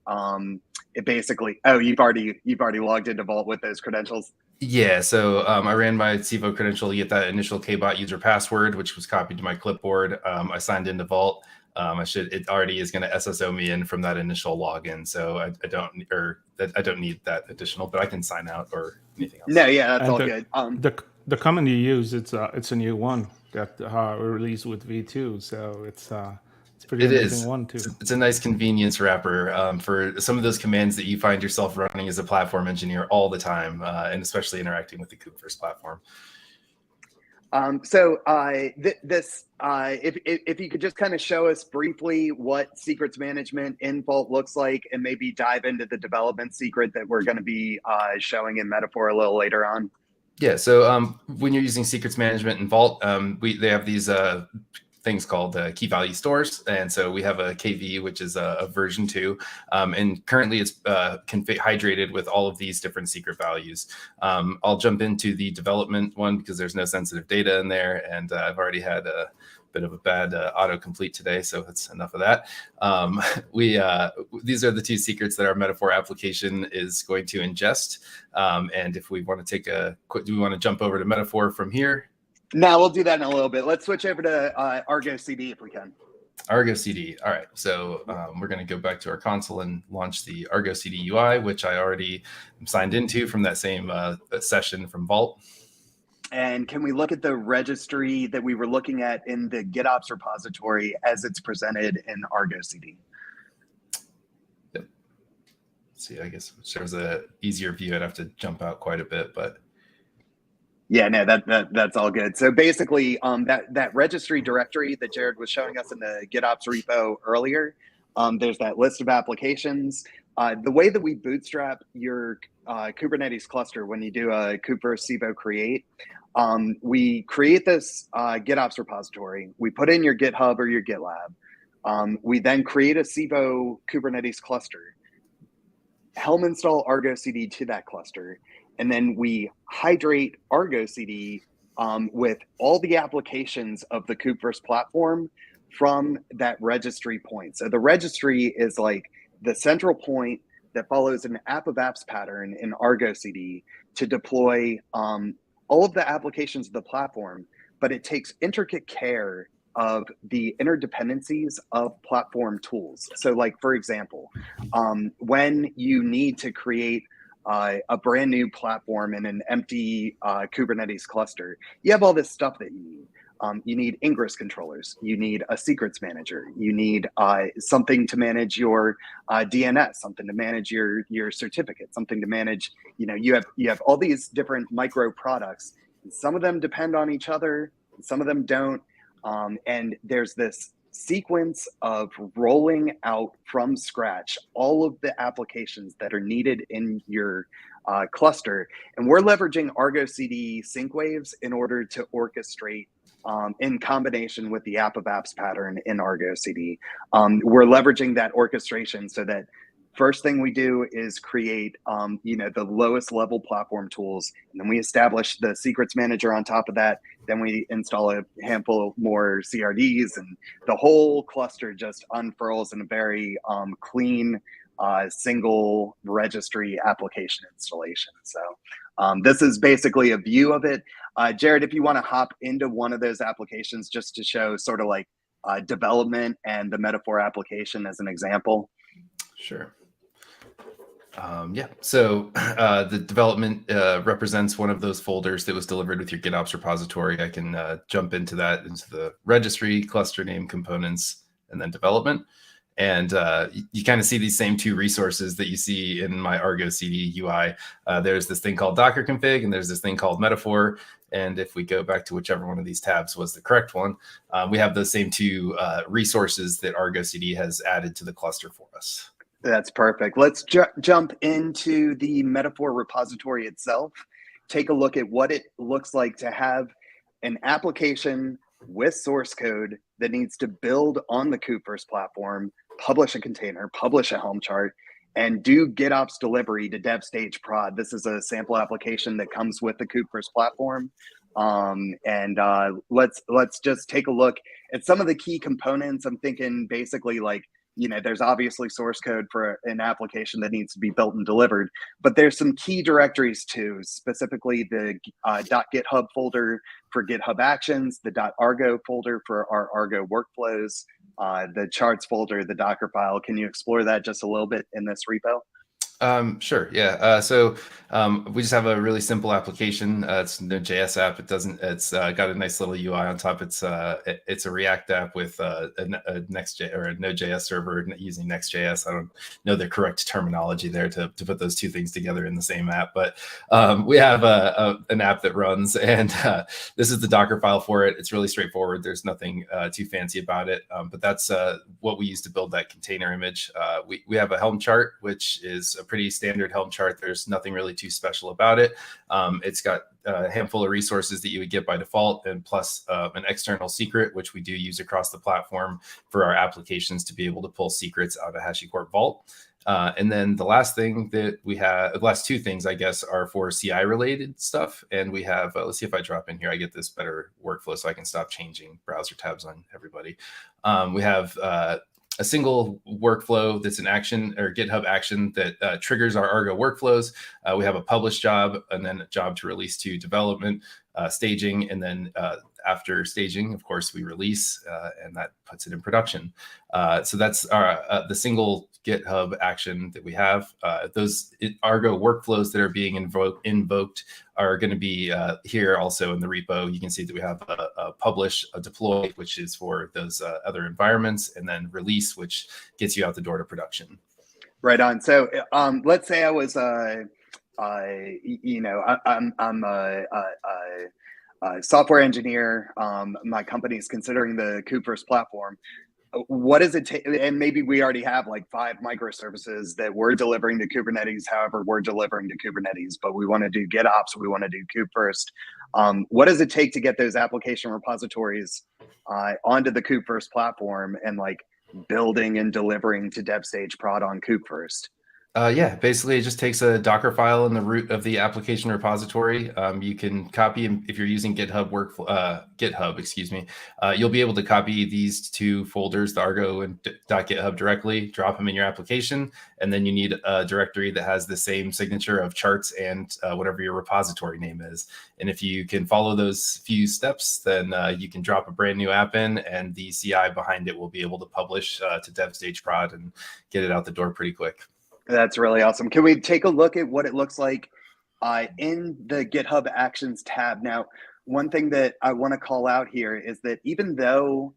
it basically you've already logged into Vault with those credentials. Yeah, so I ran my Civo credential to get that initial KBot user password, which was copied to my clipboard. I signed into Vault. It already is going to SSO me in from that initial login, so I don't need that additional, but I can sign out or anything else. No, yeah, that's And all good. The command you use, it's a new one that we released with V2, so it's pretty amazing one too. It's a nice convenience wrapper for some of those commands that you find yourself running as a platform engineer all the time, and especially interacting with the Kubefirst platform. If you could just kind of show us briefly what secrets management in Vault looks like, and maybe dive into the development secret that we're going to be showing in Metaphor a little later on. Yeah, so when you're using secrets management in Vault, they have these things called key value stores. And so we have a KV, which is a version 2. And currently it's hydrated with all of these different secret values. I'll jump into the development one because there's no sensitive data in there. And I've already had a bit of a bad autocomplete today, so that's enough of that. These are the 2 secrets that our Metaphor application is going to ingest. And if we want to do we want to jump over to Metaphor from here? No, we'll do that in a little bit. Let's switch over to Argo CD if we can. Argo CD. All right. So we're going to go back to our console and launch the Argo CD UI, which I already am signed into from that same session from Vault. And can we look at the registry that we were looking at in the GitOps repository as it's presented in Argo CD? Yep. Let's see, I guess if there's an easier view, I'd have to jump out quite a bit, but. Yeah, no, that's all good. So basically, that registry directory that Jared was showing us in the GitOps repo earlier, there's that list of applications. The way that we bootstrap your Kubernetes cluster when you do a Kubefirst Civo create, we create this GitOps repository. We put in your GitHub or your GitLab. We then create a Civo Kubernetes cluster, Helm install Argo CD to that cluster, and then we hydrate Argo CD with all the applications of the Kubefirst platform from that registry point. So the registry is like the central point that follows an app of apps pattern in Argo CD to deploy all of the applications of the platform, but it takes intricate care of the interdependencies of platform tools. So like, for example, when you need to create a brand new platform in an empty Kubernetes cluster, you have all this stuff that you need. You need ingress controllers. You need a secrets manager. You need something to manage your DNS, something to manage your certificate, something to manage. You have all these different micro products. Some of them depend on each other. Some of them don't. And there's this sequence of rolling out from scratch all of the applications that are needed in your cluster. And we're leveraging Argo CD sync waves in order to orchestrate in combination with the app of apps pattern in Argo CD. We're leveraging that orchestration so that first thing we do is create the lowest level platform tools, and then we establish the secrets manager on top of that. Then we install a handful more CRDs, and the whole cluster just unfurls in a very clean single registry application installation. So this is basically a view of it. Jared, if you want to hop into one of those applications just to show sort of like development and the Metaphor application as an example. Sure. So the development represents one of those folders that was delivered with your GitOps repository. I can jump into the registry, cluster name, components, and then development. And you kind of see these same 2 resources that you see in my Argo CD UI. There's this thing called Docker config, and there's this thing called Metaphor. And if we go back to whichever one of these tabs was the correct one, we have those same 2 resources that Argo CD has added to the cluster for us. That's perfect. Let's jump into the Metaphor repository itself. Take a look at what it looks like to have an application with source code that needs to build on the Kubefirst platform, publish a container, publish a Helm chart, and do GitOps delivery to dev stage prod. This is a sample application that comes with the Kubefirst platform. Let's just take a look at some of the key components. I'm thinking basically like, there's obviously source code for an application that needs to be built and delivered, but there's some key directories too, specifically the .github folder for GitHub Actions, the .argo folder for our Argo workflows, the charts folder, the Docker file. Can you explore that just a little bit in this repo? Sure. Yeah. So we just have a really simple application. It's a Node.js app. It's got a nice little UI on top. It's a React app with a Next.js or a Node.js server using Next.js. I don't know the correct terminology there to put those two things together in the same app, but we have an app that runs, and this is the Docker file for it. It's really straightforward. There's nothing too fancy about it, but that's what we use to build that container image. We have a Helm chart, which is a pretty standard Helm chart. There's nothing really too special about it. It's got a handful of resources that you would get by default, and plus an external secret, which we do use across the platform for our applications to be able to pull secrets out of HashiCorp Vault. And then the last thing that we have, the last two things, I guess, are for CI related stuff. And we have, let's see if I drop in here, I get this better workflow so I can stop changing browser tabs on everybody. We have a single workflow that's an action or GitHub action that triggers our Argo workflows. We have a publish job and then a job to release to development, staging, and then after staging, of course, we release and that puts it in production. So that's our, the single GitHub action that we have. Those Argo workflows that are being invoked are going to be here also in the repo. You can see that we have a publish, a deploy, which is for those other environments, and then release, which gets you out the door to production. Right on. So let's say I was, I'm a software engineer. My company is considering the Kubefirst platform. What does it take? And maybe we already have like 5 microservices that we're delivering to Kubernetes. However, we're delivering to Kubernetes, but we want to do GitOps. We want to do Kubefirst. What does it take to get those application repositories onto the Kubefirst platform and like building and delivering to dev stage prod on Kubefirst? Yeah, basically it just takes a Docker file in the root of the application repository. You can copy, if you're using GitHub, excuse me, you'll be able to copy these 2 folders, the Argo and .github directly, drop them in your application, and then you need a directory that has the same signature of charts and whatever your repository name is. And if you can follow those few steps, then you can drop a brand new app in, and the CI behind it will be able to publish to dev stage prod and get it out the door pretty quick. That's really awesome. Can we take a look at what it looks like in the GitHub Actions tab? Now, one thing that I want to call out here is that even though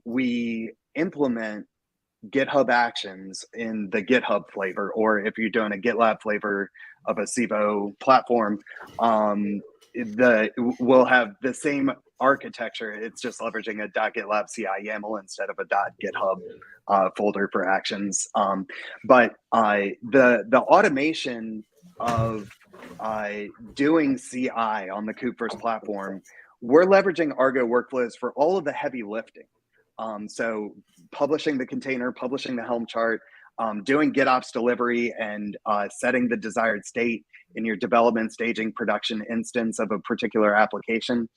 we implement GitHub Actions in the GitHub flavor, or if you're doing a GitLab flavor of a Civo platform, we'll have the same architecture. It's just leveraging a .GitLab CI YAML instead of a .GitHub folder for actions. But the automation of doing CI on the Kubefirst platform, we're leveraging Argo workflows for all of the heavy lifting. So publishing the container, publishing the Helm chart, doing GitOps delivery, and setting the desired state in your development, staging, production instance of a particular application.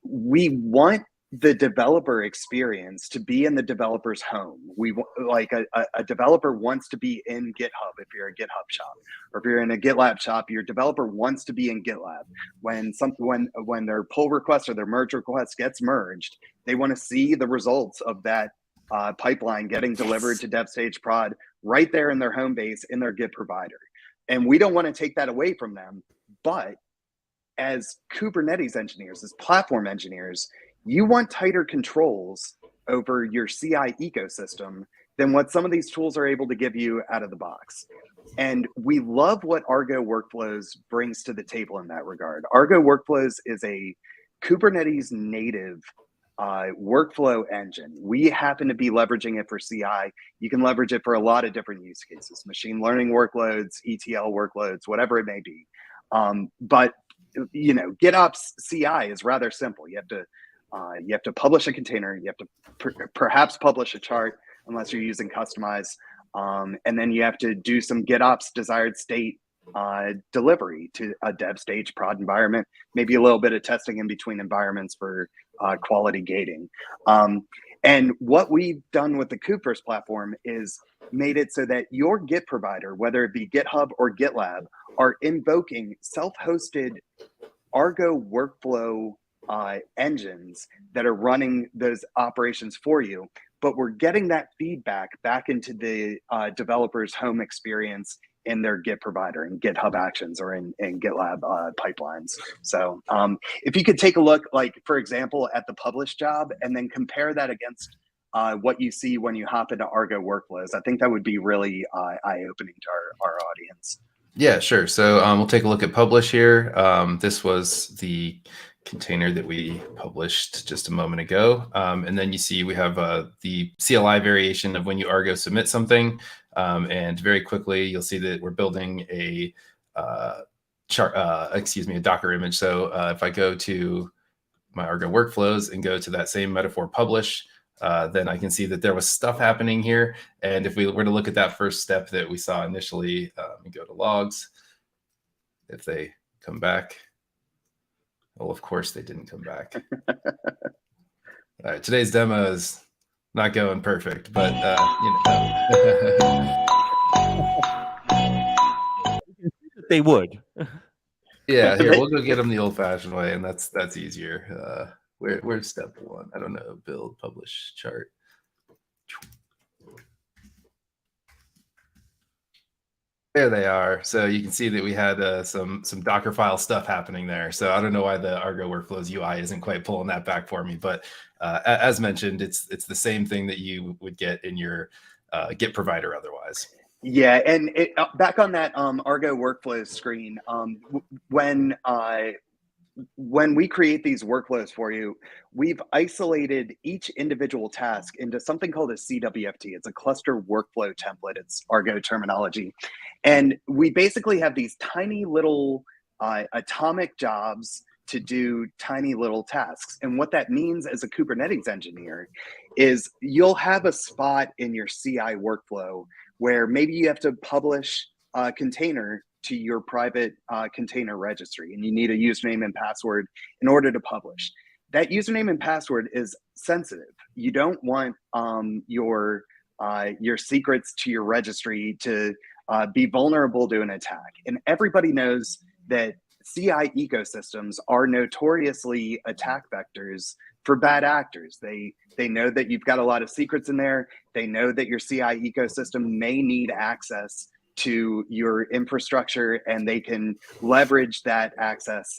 We want the developer experience to be in the developer's home. We like a developer wants to be in GitHub if you're a GitHub shop, or if you're in a GitLab shop, your developer wants to be in GitLab. When their pull request or their merge request gets merged, they want to see the results of that pipeline getting delivered to dev stage prod right there in their home base in their Git provider. And we don't want to take that away from them, but as Kubernetes engineers, as platform engineers, you want tighter controls over your CI ecosystem than what some of these tools are able to give you out of the box. And we love what Argo Workflows brings to the table in that regard. Argo Workflows is a Kubernetes native workflow engine. We happen to be leveraging it for CI. You can leverage it for a lot of different use cases, machine learning workloads, ETL workloads, whatever it may be. But GitOps CI is rather simple. You have to publish a container. You have to perhaps publish a chart, unless you're using customize, and then you have to do some GitOps desired state delivery to a dev stage prod environment, maybe a little bit of testing in between environments for quality gating. And what we've done with the Kubefirst platform is made it so that your Git provider, whether it be GitHub or GitLab, are invoking self-hosted Argo workflow engines that are running those operations for you. But we're getting that feedback back into the developer's home experience in their Git provider, in GitHub Actions, or in GitLab pipelines. So if you could take a look, like, for example, at the publish job, and then compare that against what you see when you hop into Argo workflows, I think that would be really eye-opening to our audience. Yeah, sure. So we'll take a look at publish here. This was the container that we published just a moment ago. And then you see we have the CLI variation of when you Argo submit something. And very quickly, you'll see that we're building a Docker image. So if I go to my Argo workflows and go to that same metaphor publish, then I can see that there was stuff happening here. And if we were to look at that first step that we saw initially, we go to logs. If they come back, well, of course they didn't come back. All right, today's demo is not going perfect, but They would. Yeah, here, we'll go get them the old-fashioned way, and that's easier. Where's step one? I don't know. Build, publish, chart. There they are. So you can see that we had some Dockerfile stuff happening there. So I don't know why the Argo Workflows UI isn't quite pulling that back for me. But as mentioned, it's the same thing that you would get in your Git provider otherwise. Yeah, and back on that Argo Workflows screen, when we create these workflows for you, we've isolated each individual task into something called a CWFT. It's a cluster workflow template. It's Argo terminology. And we basically have these tiny little atomic jobs to do tiny little tasks. And what that means as a Kubernetes engineer is you'll have a spot in your CI workflow where maybe you have to publish a container to your private container registry, and you need a username and password in order to publish. That username and password is sensitive. You don't want your secrets to your registry to be vulnerable to an attack. And everybody knows that CI ecosystems are notoriously attack vectors for bad actors. They know that you've got a lot of secrets in there. They know that your CI ecosystem may need access to your infrastructure, and they can leverage that access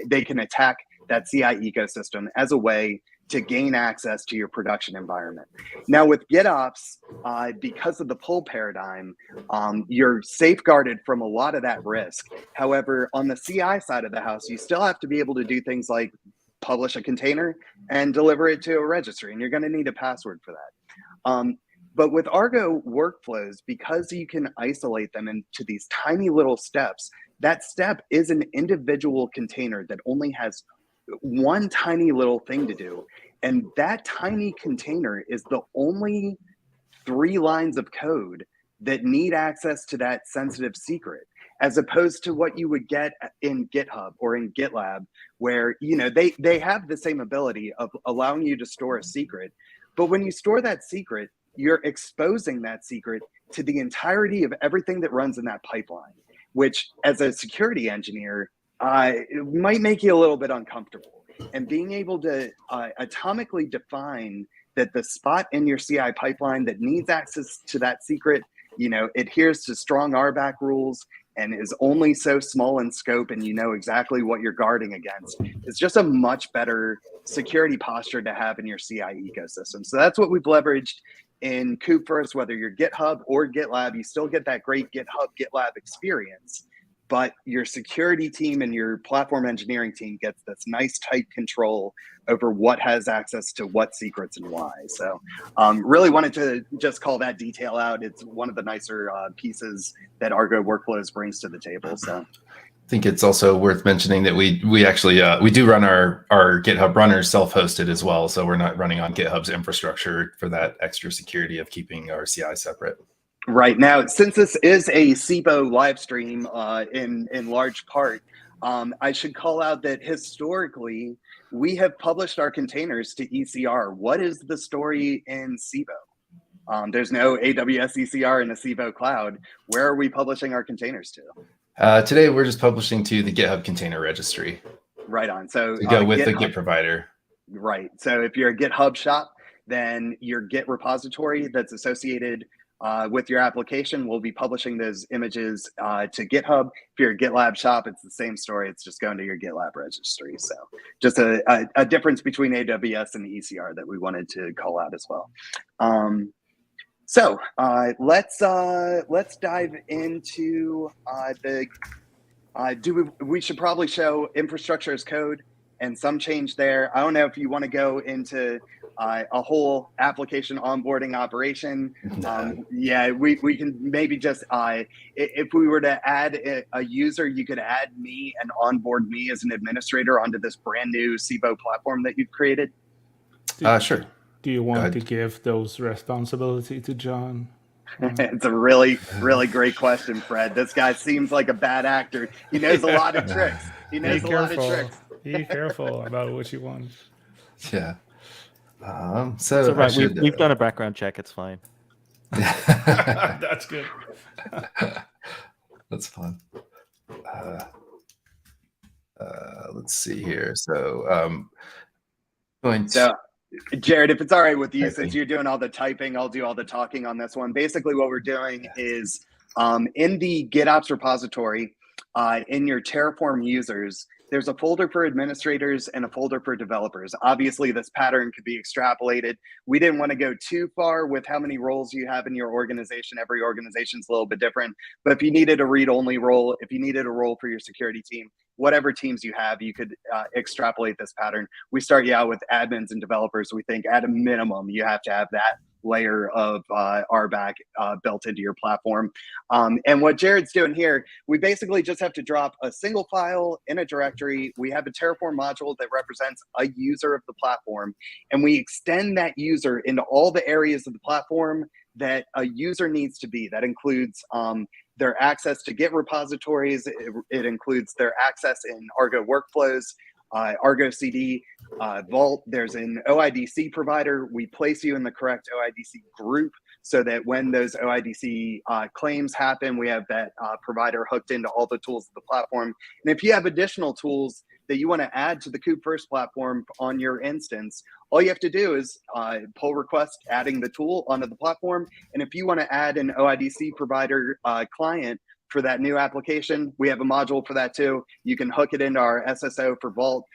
they can attack that CI ecosystem as a way to gain access to your production environment. Now with GitOps, because of the pull paradigm, you're safeguarded from a lot of that risk. However, on the CI side of the house, you still have to be able to do things like publish a container and deliver it to a registry, and you're going to need a password for that. But with Argo workflows, because you can isolate them into these tiny little steps, that step is an individual container that only has one tiny little thing to do. And that tiny container is the only 3 lines of code that need access to that sensitive secret, as opposed to what you would get in GitHub or in GitLab, where they have the same ability of allowing you to store a secret. But when you store that secret, you're exposing that secret to the entirety of everything that runs in that pipeline, which as a security engineer, it might make you a little bit uncomfortable. And being able to atomically define that the spot in your CI pipeline that needs access to that secret, adheres to strong RBAC rules and is only so small in scope, and you know exactly what you're guarding against, it's just a much better security posture to have in your CI ecosystem. So that's what we've leveraged in Kubefirst. Whether you're GitHub or GitLab, you still get that great GitHub GitLab experience, but your security team and your platform engineering team gets this nice tight control over what has access to what secrets and why. So really wanted to just call that detail out. It's one of the nicer pieces that Argo Workflows brings to the table. So think it's also worth mentioning that we actually we do run our GitHub runners self-hosted as well, so we're not running on GitHub's infrastructure for that extra security of keeping our CI separate. Right now, since this is a Civo live stream in large part, I should call out that historically we have published our containers to ECR. What is the story in Civo? There's no AWS ECR in the Civo cloud. Where are we publishing our containers to? Today, we're just publishing to the GitHub container registry. Right on. So to go with the Git provider. Right. So if you're a GitHub shop, then your Git repository that's associated with your application will be publishing those images to GitHub. If you're a GitLab shop, it's the same story. It's just going to your GitLab registry. So just a difference between AWS and the ECR that we wanted to call out as well. So let's dive into we should probably show infrastructure as code and some change there. I don't know if you want to go into a whole application onboarding operation. Yeah, we can maybe just, if we were to add a user, you could add me and onboard me as an administrator onto this brand new Civo platform that you've created. Sure. Do you want to give those responsibility to John? It's a really, really great question, Fred. This guy seems like a bad actor. He knows a lot of tricks. He knows a lot of tricks. Be careful about what you want. Yeah. So right. We've done a background check. It's fine. That's good. That's fun. Let's see here. So, Jared, if it's all right with you, since you're doing all the typing, I'll do all the talking on this one. Basically, what we're doing is in the GitOps repository, in your Terraform users, there's a folder for administrators and a folder for developers. Obviously, this pattern could be extrapolated. We didn't want to go too far with how many roles you have in your organization. Every organization's a little bit different. But if you needed a read-only role, if you needed a role for your security team, whatever teams you have, you could extrapolate this pattern. We start you out with admins and developers. We think at a minimum, you have to have that layer of RBAC built into your platform. And what Jared's doing here, we basically just have to drop a single file in a directory. We have a Terraform module that represents a user of the platform, and we extend that user into all the areas of the platform that a user needs to be. That includes their access to Git repositories. It includes their access in Argo workflows, Argo CD, Vault. There's an OIDC provider. We place you in the correct OIDC group so that when those OIDC claims happen, we have that provider hooked into all the tools of the platform. And if you have additional tools that you want to add to the Kubefirst platform on your instance, all you have to do is pull request adding the tool onto the platform. And if you want to add an OIDC provider client for that new application, we have a module for that too. You can hook it into our SSO for Vault.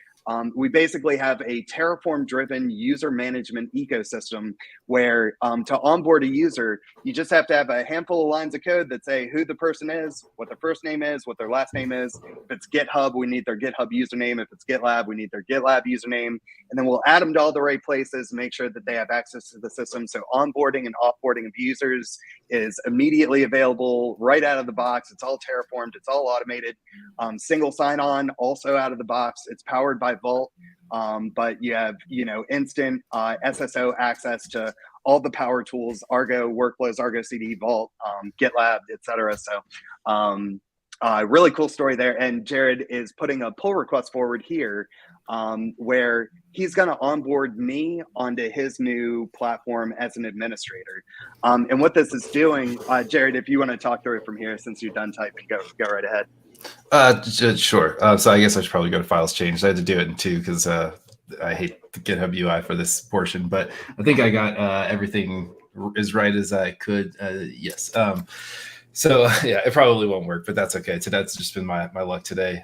We basically have a Terraform-driven user management ecosystem where to onboard a user, you just have to have a handful of lines of code that say who the person is, what their first name is, what their last name is. If it's GitHub, we need their GitHub username. If it's GitLab, we need their GitLab username. And then we'll add them to all the right places, make sure that they have access to the system. So onboarding and offboarding of users is immediately available right out of the box. It's all Terraformed. It's all automated. Single sign-on also out of the box. It's powered by Vault, but you have instant SSO access to all the power tools, Argo workflows, Argo CD, Vault, GitLab, etc. So really cool story there. And Jared is putting a pull request forward here where he's going to onboard me onto his new platform as an administrator. And what this is doing, Jared, if you want to talk through it from here, since you're done typing, go right ahead. Sure. So I guess I should probably go to files changed. I had to do it in two because I hate the GitHub UI for this portion, but I think I got everything as right as I could. Yes. So yeah, it probably won't work, but that's okay. So that's just been my luck today.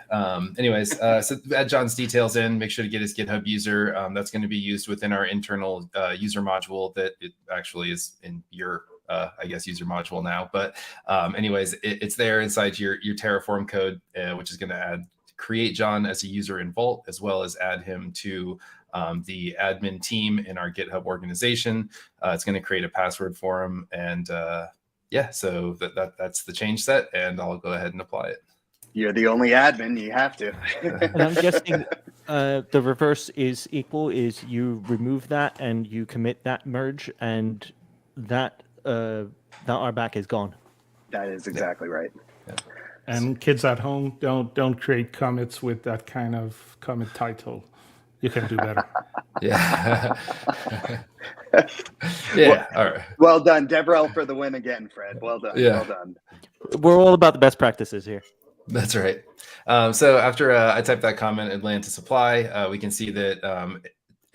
Anyways, so add John's details in, make sure to get his GitHub user. That's going to be used within our internal user module that it actually is in your I guess user module now, but anyways, it's there inside your Terraform code, which is going to create John as a user in Vault, as well as add him to the admin team in our GitHub organization. It's going to create a password for him, and yeah, so that's the change set, and I'll go ahead and apply it. You're the only admin. You have to. And I'm guessing the reverse is equal. Is you remove that and you commit that merge, and that RBAC is gone. That is exactly right. And kids at home, don't create commits with that kind of commit title. You can do better. Yeah. Yeah. All right. Well done, Devrel, for the win again, Fred. Well done. Yeah. Well done. We're all about the best practices here. That's right. So after I typed that comment, Atlantis apply, we can see that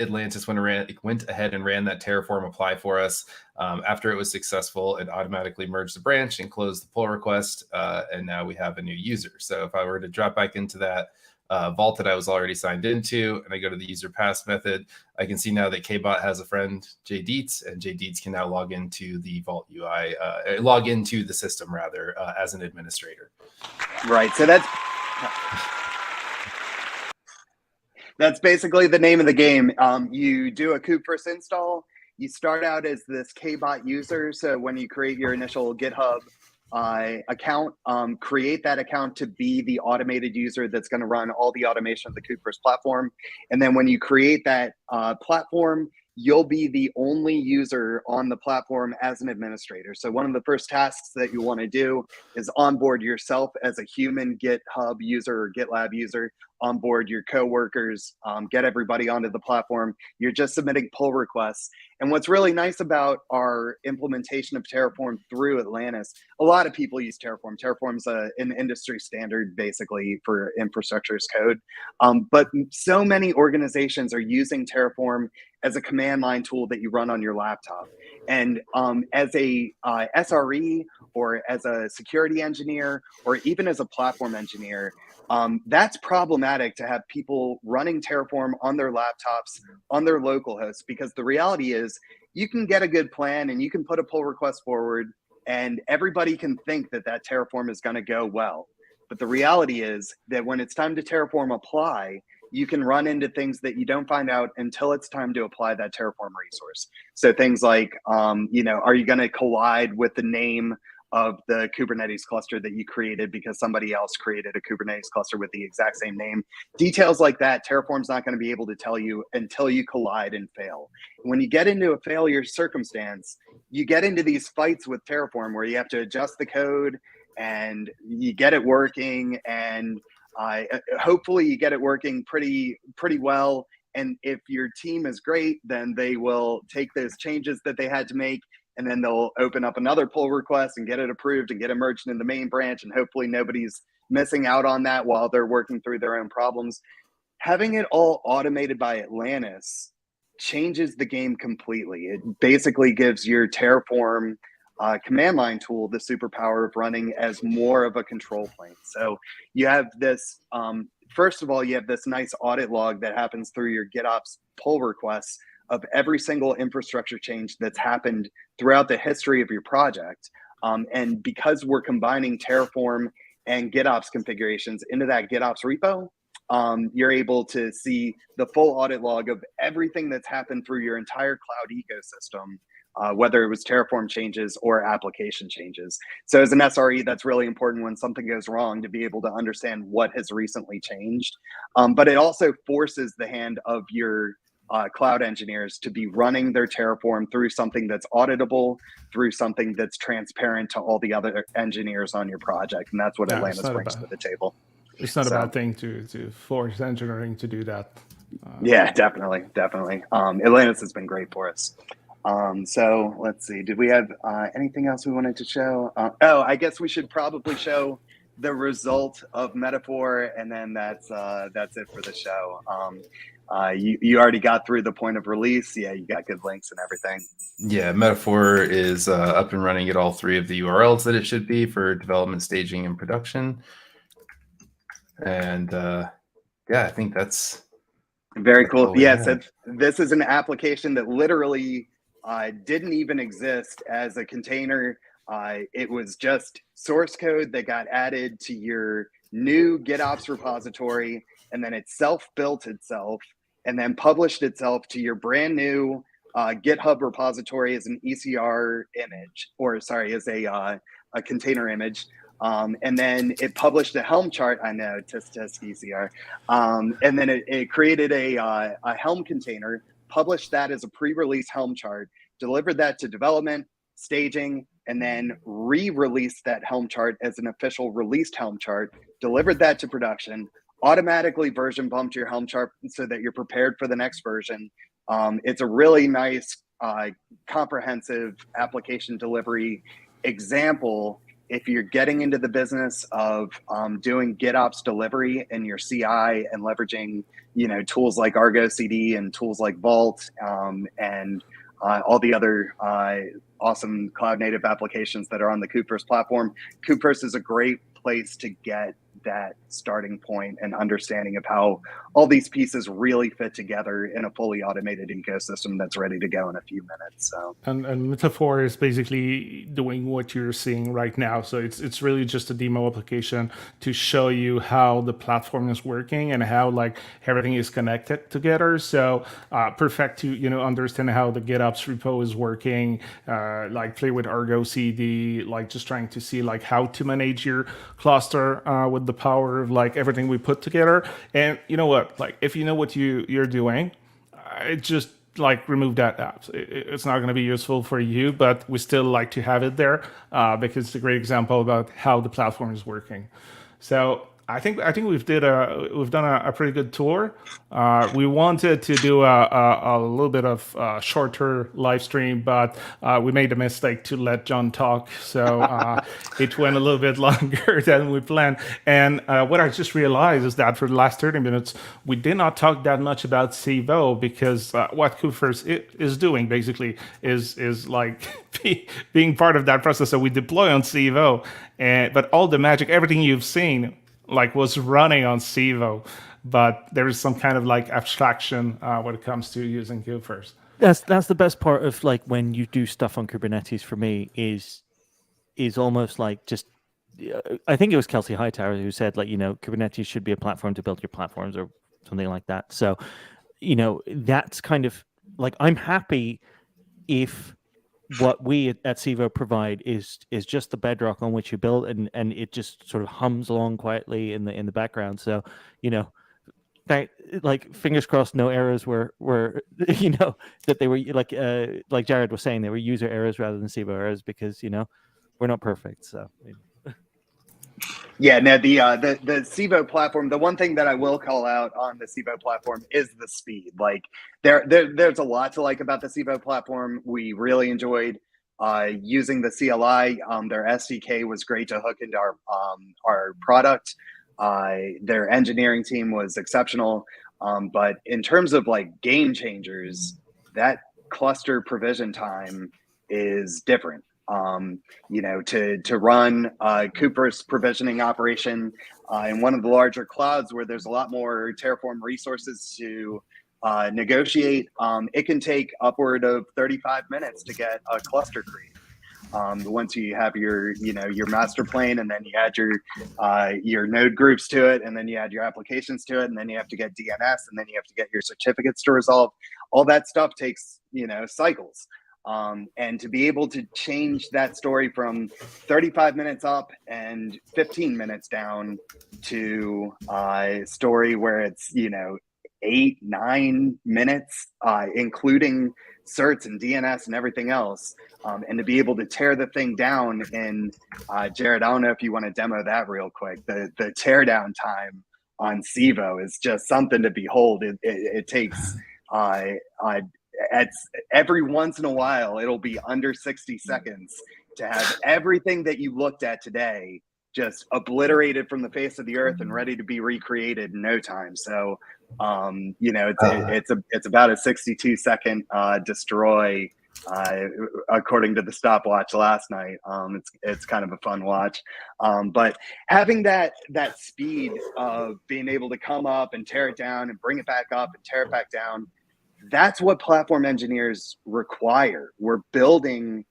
Atlantis went ahead and ran that Terraform apply for us. After it was successful, it automatically merged the branch and closed the pull request. And now we have a new user. So if I were to drop back into that vault that I was already signed into, and I go to the user pass method, I can see now that KBot has a friend, Jay Dietz, and Jay Dietz can now log into the Vault UI, log into the system rather, as an administrator. Right. So that's basically the name of the game. You do a Kubefirst install. You start out as this KBot user. So when you create your initial GitHub account, create that account to be the automated user that's going to run all the automation of the Kubefirst platform. And then when you create that platform, you'll be the only user on the platform as an administrator. So one of the first tasks that you want to do is onboard yourself as a human GitHub user or GitLab user, onboard your coworkers, get everybody onto the platform. You're just submitting pull requests. And what's really nice about our implementation of Terraform through Atlantis, a lot of people use Terraform. Terraform's an industry standard basically for infrastructure as code. But so many organizations are using Terraform as a command line tool that you run on your laptop. And as a SRE or as a security engineer or even as a platform engineer, that's problematic to have people running Terraform on their laptops, on their local hosts, because the reality is you can get a good plan and you can put a pull request forward and everybody can think that that Terraform is going to go well. But the reality is that when it's time to Terraform apply, you can run into things that you don't find out until it's time to apply that Terraform resource. So things like, are you going to collide with the name of the Kubernetes cluster that you created because somebody else created a Kubernetes cluster with the exact same name? Details like that, Terraform's not going to be able to tell you until you collide and fail. When you get into a failure circumstance, you get into these fights with Terraform where you have to adjust the code and you get it working, and hopefully you get it working pretty well. And if your team is great, then they will take those changes that they had to make, and then they'll open up another pull request and get it approved and get it merged in the main branch. And hopefully nobody's missing out on that while they're working through their own problems. Having it all automated by Atlantis changes the game completely. It basically gives your Terraform command line tool the superpower of running as more of a control plane. So you have this, first of all, you have this nice audit log that happens through your GitOps pull requests of every single infrastructure change that's happened throughout the history of your project. And because we're combining Terraform and GitOps configurations into that GitOps repo, you're able to see the full audit log of everything that's happened through your entire cloud ecosystem, whether it was Terraform changes or application changes. So as an SRE, that's really important when something goes wrong to be able to understand what has recently changed. But it also forces the hand of your cloud engineers to be running their Terraform through something that's auditable, through something that's transparent to all the other engineers on your project. And that's what Atlantis brings to the table. It's not a bad thing to force engineering to do that. Yeah, definitely. Atlantis has been great for us. So let's see, did we have anything else we wanted to show? I guess we should probably show the result of Metaphor, and then that's it for the show. You already got through the point of release. Yeah, you got good links and everything. Yeah, Metaphor is up and running at all 3 of the URLs that it should be for development, staging, and production. And I think that's very cool. Yes, this is an application that literally didn't even exist as a container. It was just source code that got added to your new GitOps repository, and then it self-built itself and then published itself to your brand new GitHub repository as an ECR image, or sorry, as a container image. And then it published a Helm chart. I know, tisk ECR. And then it created a Helm container, published that as a pre-release Helm chart, delivered that to development, staging, and then re-released that Helm chart as an official released Helm chart, delivered that to production, automatically version bumped your Helm chart so that you're prepared for the next version. It's a really nice, comprehensive application delivery example if you're getting into the business of doing GitOps delivery in your CI and leveraging, tools like Argo CD and tools like Vault and all the other awesome cloud native applications that are on the Kubefirst platform. Kubefirst is a great place to get that starting point and understanding of how all these pieces really fit together in a fully automated ecosystem that's ready to go in a few minutes. So and Metaphor is basically doing what you're seeing right now. So it's really just a demo application to show you how the platform is working and how like everything is connected together. So perfect to understand how the GitOps repo is working, like play with Argo CD, like just trying to see like how to manage your cluster with the power of like everything we put together. And you know what, like if you know what you're doing, it just like remove that app. It's not going to be useful for you, but we still like to have it there because it's a great example about how the platform is working. So I think we've done a pretty good tour. We wanted to do a little bit of shorter live stream, but we made a mistake to let John talk, so it went a little bit longer than we planned. And what I just realized is that for the last 30 minutes, we did not talk that much about Civo because what Kubefirst is doing basically is like being part of that process. So we deploy on Civo, but all the magic, everything you've seen, like was running on Civo, but there is some kind of like abstraction when it comes to using Kubefirst. That's the best part of like when you do stuff on Kubernetes for me is almost like just I think it was Kelsey Hightower who said like Kubernetes should be a platform to build your platforms or something like that. So that's kind of like I'm happy if what we at Civo provide is just the bedrock on which you build, and it just sort of hums along quietly in the background. So, like fingers crossed, no errors were that they were like Jared was saying, they were user errors rather than Civo errors because we're not perfect. So. Yeah, no, the Civo platform, the one thing that I will call out on the Civo platform is the speed. Like there's a lot to like about the Civo platform. We really enjoyed using the CLI. Their SDK was great to hook into our product. Their engineering team was exceptional. But in terms of like game changers, that cluster provision time is different. To run a Kubefirst provisioning operation in one of the larger clouds where there's a lot more Terraform resources to negotiate, it can take upward of 35 minutes to get a cluster created. Once you have your master plane, and then you add your node groups to it, and then you add your applications to it, and then you have to get DNS, and then you have to get your certificates to resolve. All that stuff takes cycles. And to be able to change that story from 35 minutes up and 15 minutes down to a story where it's 8-9 minutes, including certs and DNS and everything else, and to be able to tear the thing down in Jared, I don't know if you want to demo that real quick. The teardown time on Civo is just something to behold. It takes every once in a while it'll be under 60 seconds to have everything that you looked at today just obliterated from the face of the earth and ready to be recreated in no time. So it's about a 62-second destroy according to the stopwatch last night. It's kind of a fun watch, but having that speed of being able to come up and tear it down and bring it back up and tear it back down, that's what platform engineers require. We're building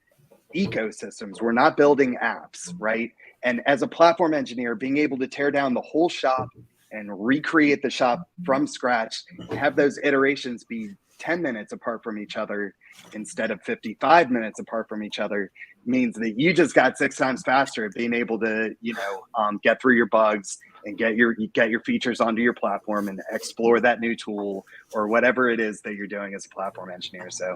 ecosystems. We're not building apps, right? And as a platform engineer, being able to tear down the whole shop and recreate the shop from scratch, have those iterations be 10 minutes apart from each other instead of 55 minutes apart from each other means that you just got 6 times faster at being able to, get through your bugs and get your features onto your platform and explore that new tool or whatever it is that you're doing as a platform engineer. So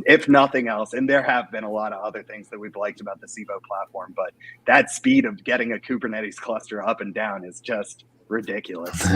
if nothing else, and there have been a lot of other things that we've liked about the Civo platform, but that speed of getting a Kubernetes cluster up and down is just ridiculous.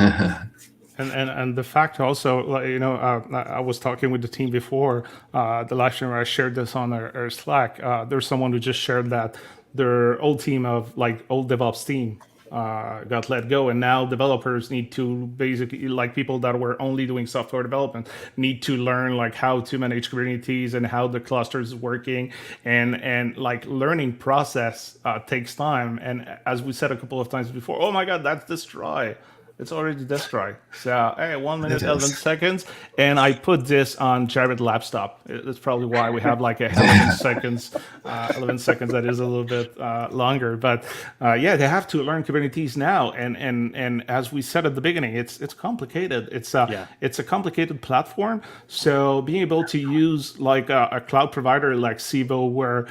And the fact also, I was talking with the team before the live stream where I shared this on our Slack. There's someone who just shared that their old team of old DevOps team got let go, and now developers need to basically, people that were only doing software development need to learn how to manage Kubernetes and how the cluster is working, and learning process takes time. And as we said a couple of times before, oh my God, that's destroy. It's already destroy. So, hey, 1 minute, 11 seconds. And I put this on Jared laptop. That's probably why we have 11 seconds. 11 seconds, that is a little bit longer. But yeah, they have to learn Kubernetes now. And as we said at the beginning, it's complicated. It's a complicated platform. So being able to use a cloud provider like Civo, where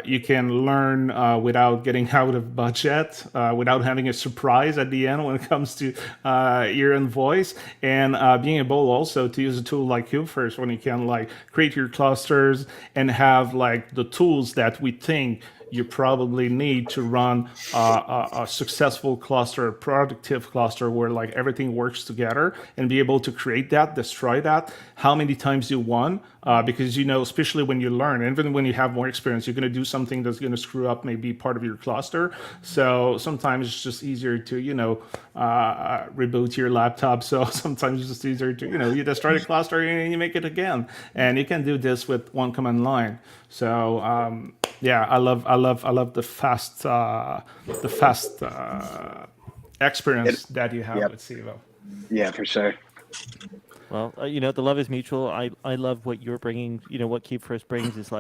you can learn without getting out of budget, without having a surprise at the end when it comes to your invoice, and being able also to use a tool like Kubefirst when you can create your clusters and have the tools that we think you probably need to run a successful cluster, a productive cluster where everything works together, and be able to create that, destroy that, how many times you want, because especially when you learn, even when you have more experience, you're going to do something that's going to screw up maybe part of your cluster. So sometimes it's just easier to reboot your laptop. So sometimes it's just easier to you destroy the cluster and you make it again, and you can do this with one command line. So yeah, I love the fast experience that you have with Civo. Yeah, for sure. Well, the love is mutual. I love what you're bringing. What Kubefirst brings is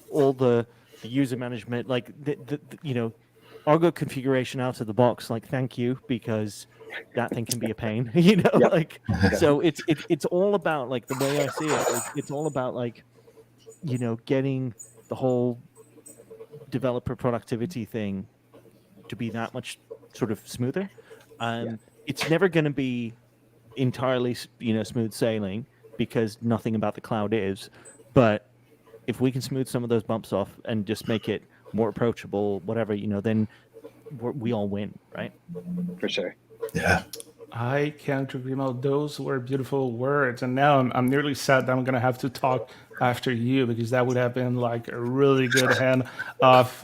all the user management, the Argo configuration out of the box. Thank you, because that thing can be a pain. So it's all about the way I see it. It's all about getting the whole developer productivity thing to be that much sort of smoother. It's never going to be entirely smooth sailing, because nothing about the cloud is, but if we can smooth some of those bumps off and just make it more approachable, whatever, then we all win, right? For sure. Yeah. I can't agree more. Those were beautiful words, and now I'm nearly sad that I'm gonna have to talk after you, because that would have been a really good hand of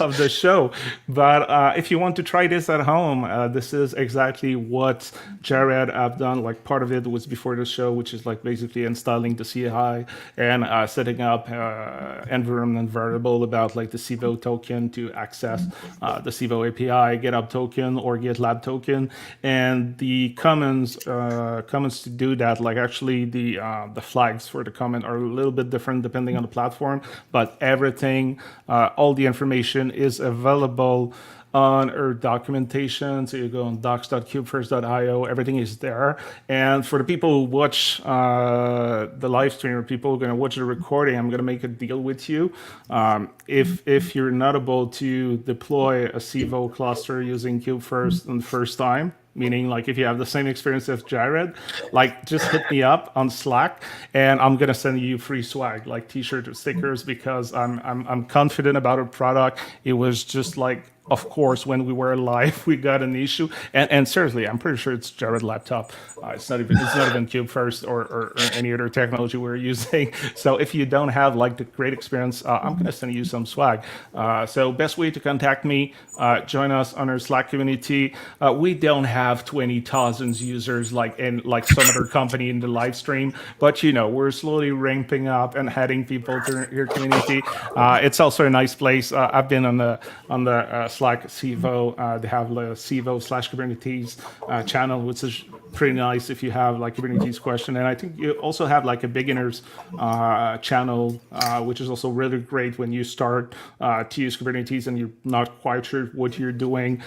of the show. But if you want to try this at home, this is exactly what Jared have done. Part of it was before the show, which is basically installing the CI and setting up environment variable about the Civo token to access the Civo API, GitOps token or GitLab token, and the comments to do that. Actually the flags for the comment are a little bit different depending on the platform, but everything, all the information is available on our documentation. So you go on docs.kubefirst.io, everything is there. And for the people who watch the live stream, or people who are going to watch the recording, I'm going to make a deal with you. If you're not able to deploy a Civo cluster using Kubefirst on the first time, meaning if you have the same experience as Jared, just hit me up on Slack, and I'm gonna send you free swag, t-shirt or stickers, because I'm confident about our product. It was just of course, when we were live, we got an issue, and seriously, I'm pretty sure it's Jared laptop. It's not even Kubefirst or any other technology we're using. So if you don't have the great experience, I'm gonna send you some swag. So best way to contact me, join us on our Slack community. We don't have 20,000 users in some other company in the live stream, but we're slowly ramping up and adding people to your community. It's also a nice place. I've been on the Slack Civo. They have the Civo/Kubernetes channel, which is pretty nice if you have like Kubernetes question. And I think you also have like a beginners channel, which is also really great when you start to use Kubernetes and you're not quite sure what you're doing.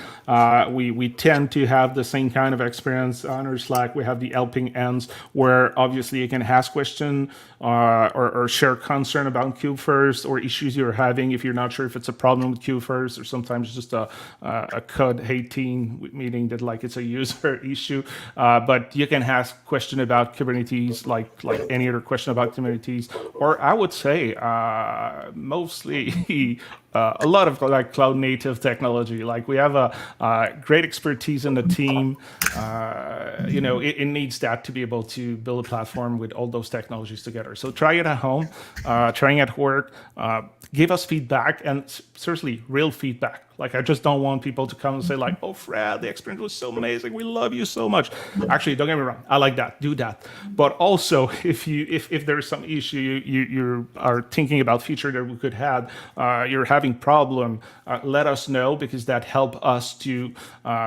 We tend to have the same kind of experience on our Slack. We have the helping ends where obviously you can ask question or share concern about Kubefirst or issues you're having if you're not sure if it's a problem with Kubefirst, or sometimes just a code hating, meaning that like it's a user issue. But you can ask question about Kubernetes like any other question about Kubernetes, or I would say mostly a lot of like cloud native technology. Like we have a great expertise in the team. It needs that to be able to build a platform with all those technologies together. So try it at home, trying at work, give us feedback, and seriously, real feedback. Like I just don't want people to come and say like, "Oh, Fred, the experience was so amazing. We love you so much." Actually, don't get me wrong. I like that. Do that. But also, if there is some issue you are thinking about feature that we could have, you're having problem, let us know, because that help us to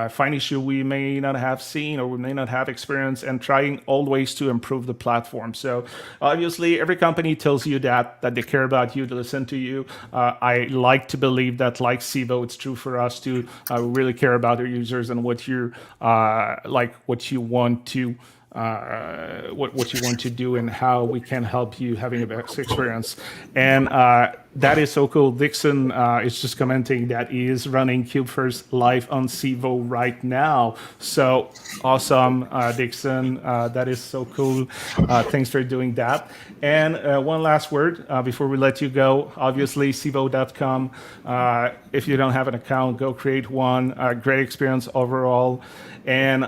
find issue we may not have seen or we may not have experienced, and trying always to improve the platform. So obviously, every company tells you that they care about you, to listen to you. I like to believe that, like Civo, it's true for us to really care about our users and what you're what you want to what you want to do and how we can help you having a best experience. And that is so cool. Dixon is just commenting that he is running Kubefirst live on Civo right now. So awesome, Dixon. That is so cool. Thanks for doing that. And one last word before we let you go. Obviously, Civo.com. If you don't have an account, go create one. Great experience overall. And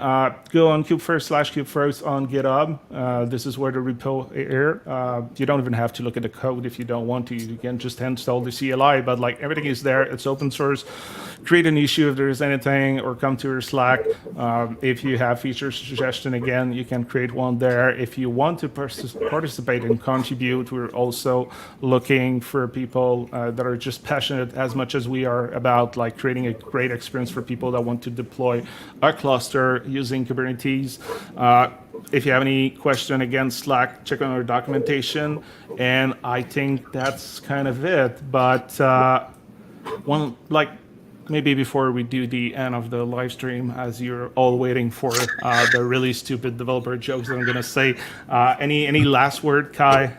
go on Kubefirst/Kubefirst on GitHub. This is where the repo is. You don't even have to look at the code if you don't want to. You can just install the CLI, but like everything is there. It's open source. Create an issue if there is anything, or come to your Slack. If you have feature suggestion, again, you can create one there. If you want to participate and contribute, we're also looking for people that are just passionate as much as we are about like creating a great experience for people that want to deploy a cluster using Kubernetes. If you have any question, again, Slack, check on our documentation. And I think that's kind of it. But maybe before we do the end of the live stream, as you're all waiting for the really stupid developer jokes that I'm going to say, any last word, Kai?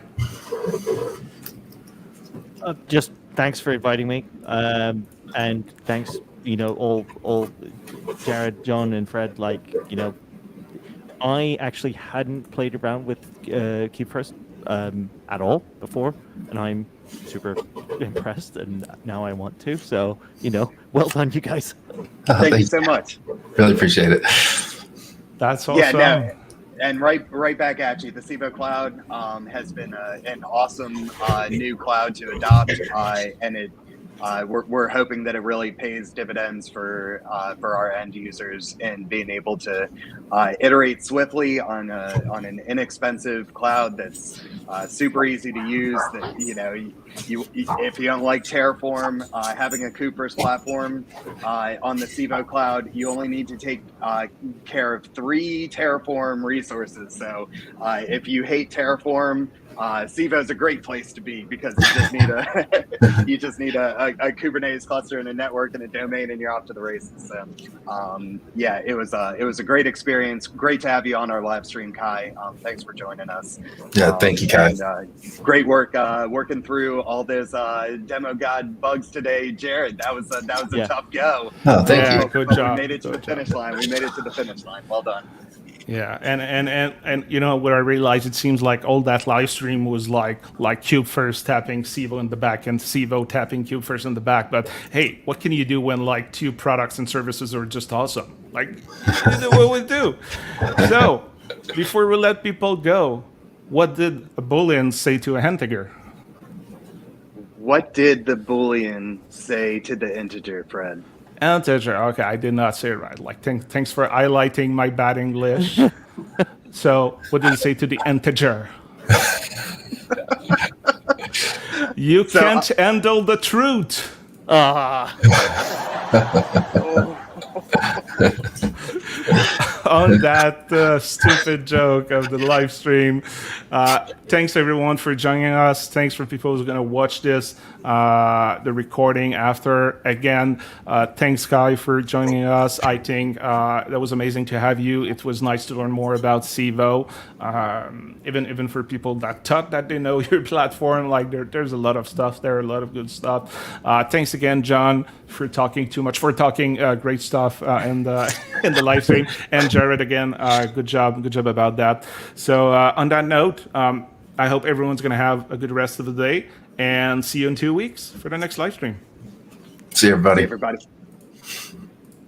Just thanks for inviting me. And thanks, all Jared, John, and Fred. I actually hadn't played around with Kubefirst at all before, and I'm super impressed, and now I want to. So, well done, you guys. Thank you so much. Really appreciate it. That's awesome. Yeah, no, and right back at you. The Civo Cloud has been an awesome new cloud to adopt, and we're hoping that it really pays dividends for our end users in being able to iterate swiftly on an inexpensive cloud that's super easy to use. That if you don't like Terraform, having a Kubefirst platform on the Civo Cloud, you only need to take care of 3 Terraform resources. So if you hate Terraform, Civo is a great place to be, because you just need a Kubernetes cluster and a network and a domain, and you're off to the races. So it was a great experience. Great to have you on our live stream, Kai. Thanks for joining us. Yeah, thank you, Kai. And, great work working through all those demo god bugs today, Jared. That was a tough go. Oh, thank you. Good job. We made it to the finish line. Well done. Yeah, and what I realized, it seems like all that live stream was like Kubefirst tapping Civo in the back and Civo tapping Kubefirst in the back. But hey, what can you do when like 2 products and services are just awesome? Like, you do what we do. So before we let people go, what did a Boolean say to a integer? What did the Boolean say to the integer, Fred? Integer. Okay, I did not say it right. Like, thanks for highlighting my bad English. So, what did it say to the integer? You can't handle the truth. on that stupid joke of the live stream. Thanks everyone for joining us. Thanks for people who's going to watch this, the recording after. Again, thanks Kai for joining us. I think that was amazing to have you. It was nice to learn more about Civo. Even for people that thought that they know your platform, like there's a lot of stuff there, a lot of good stuff. Thanks again, John, for talking great stuff in the live stream, and Jared again, good job about that. So on that note, I hope everyone's going to have a good rest of the day, and see you in 2 weeks for the next live stream. See you, everybody. See everybody.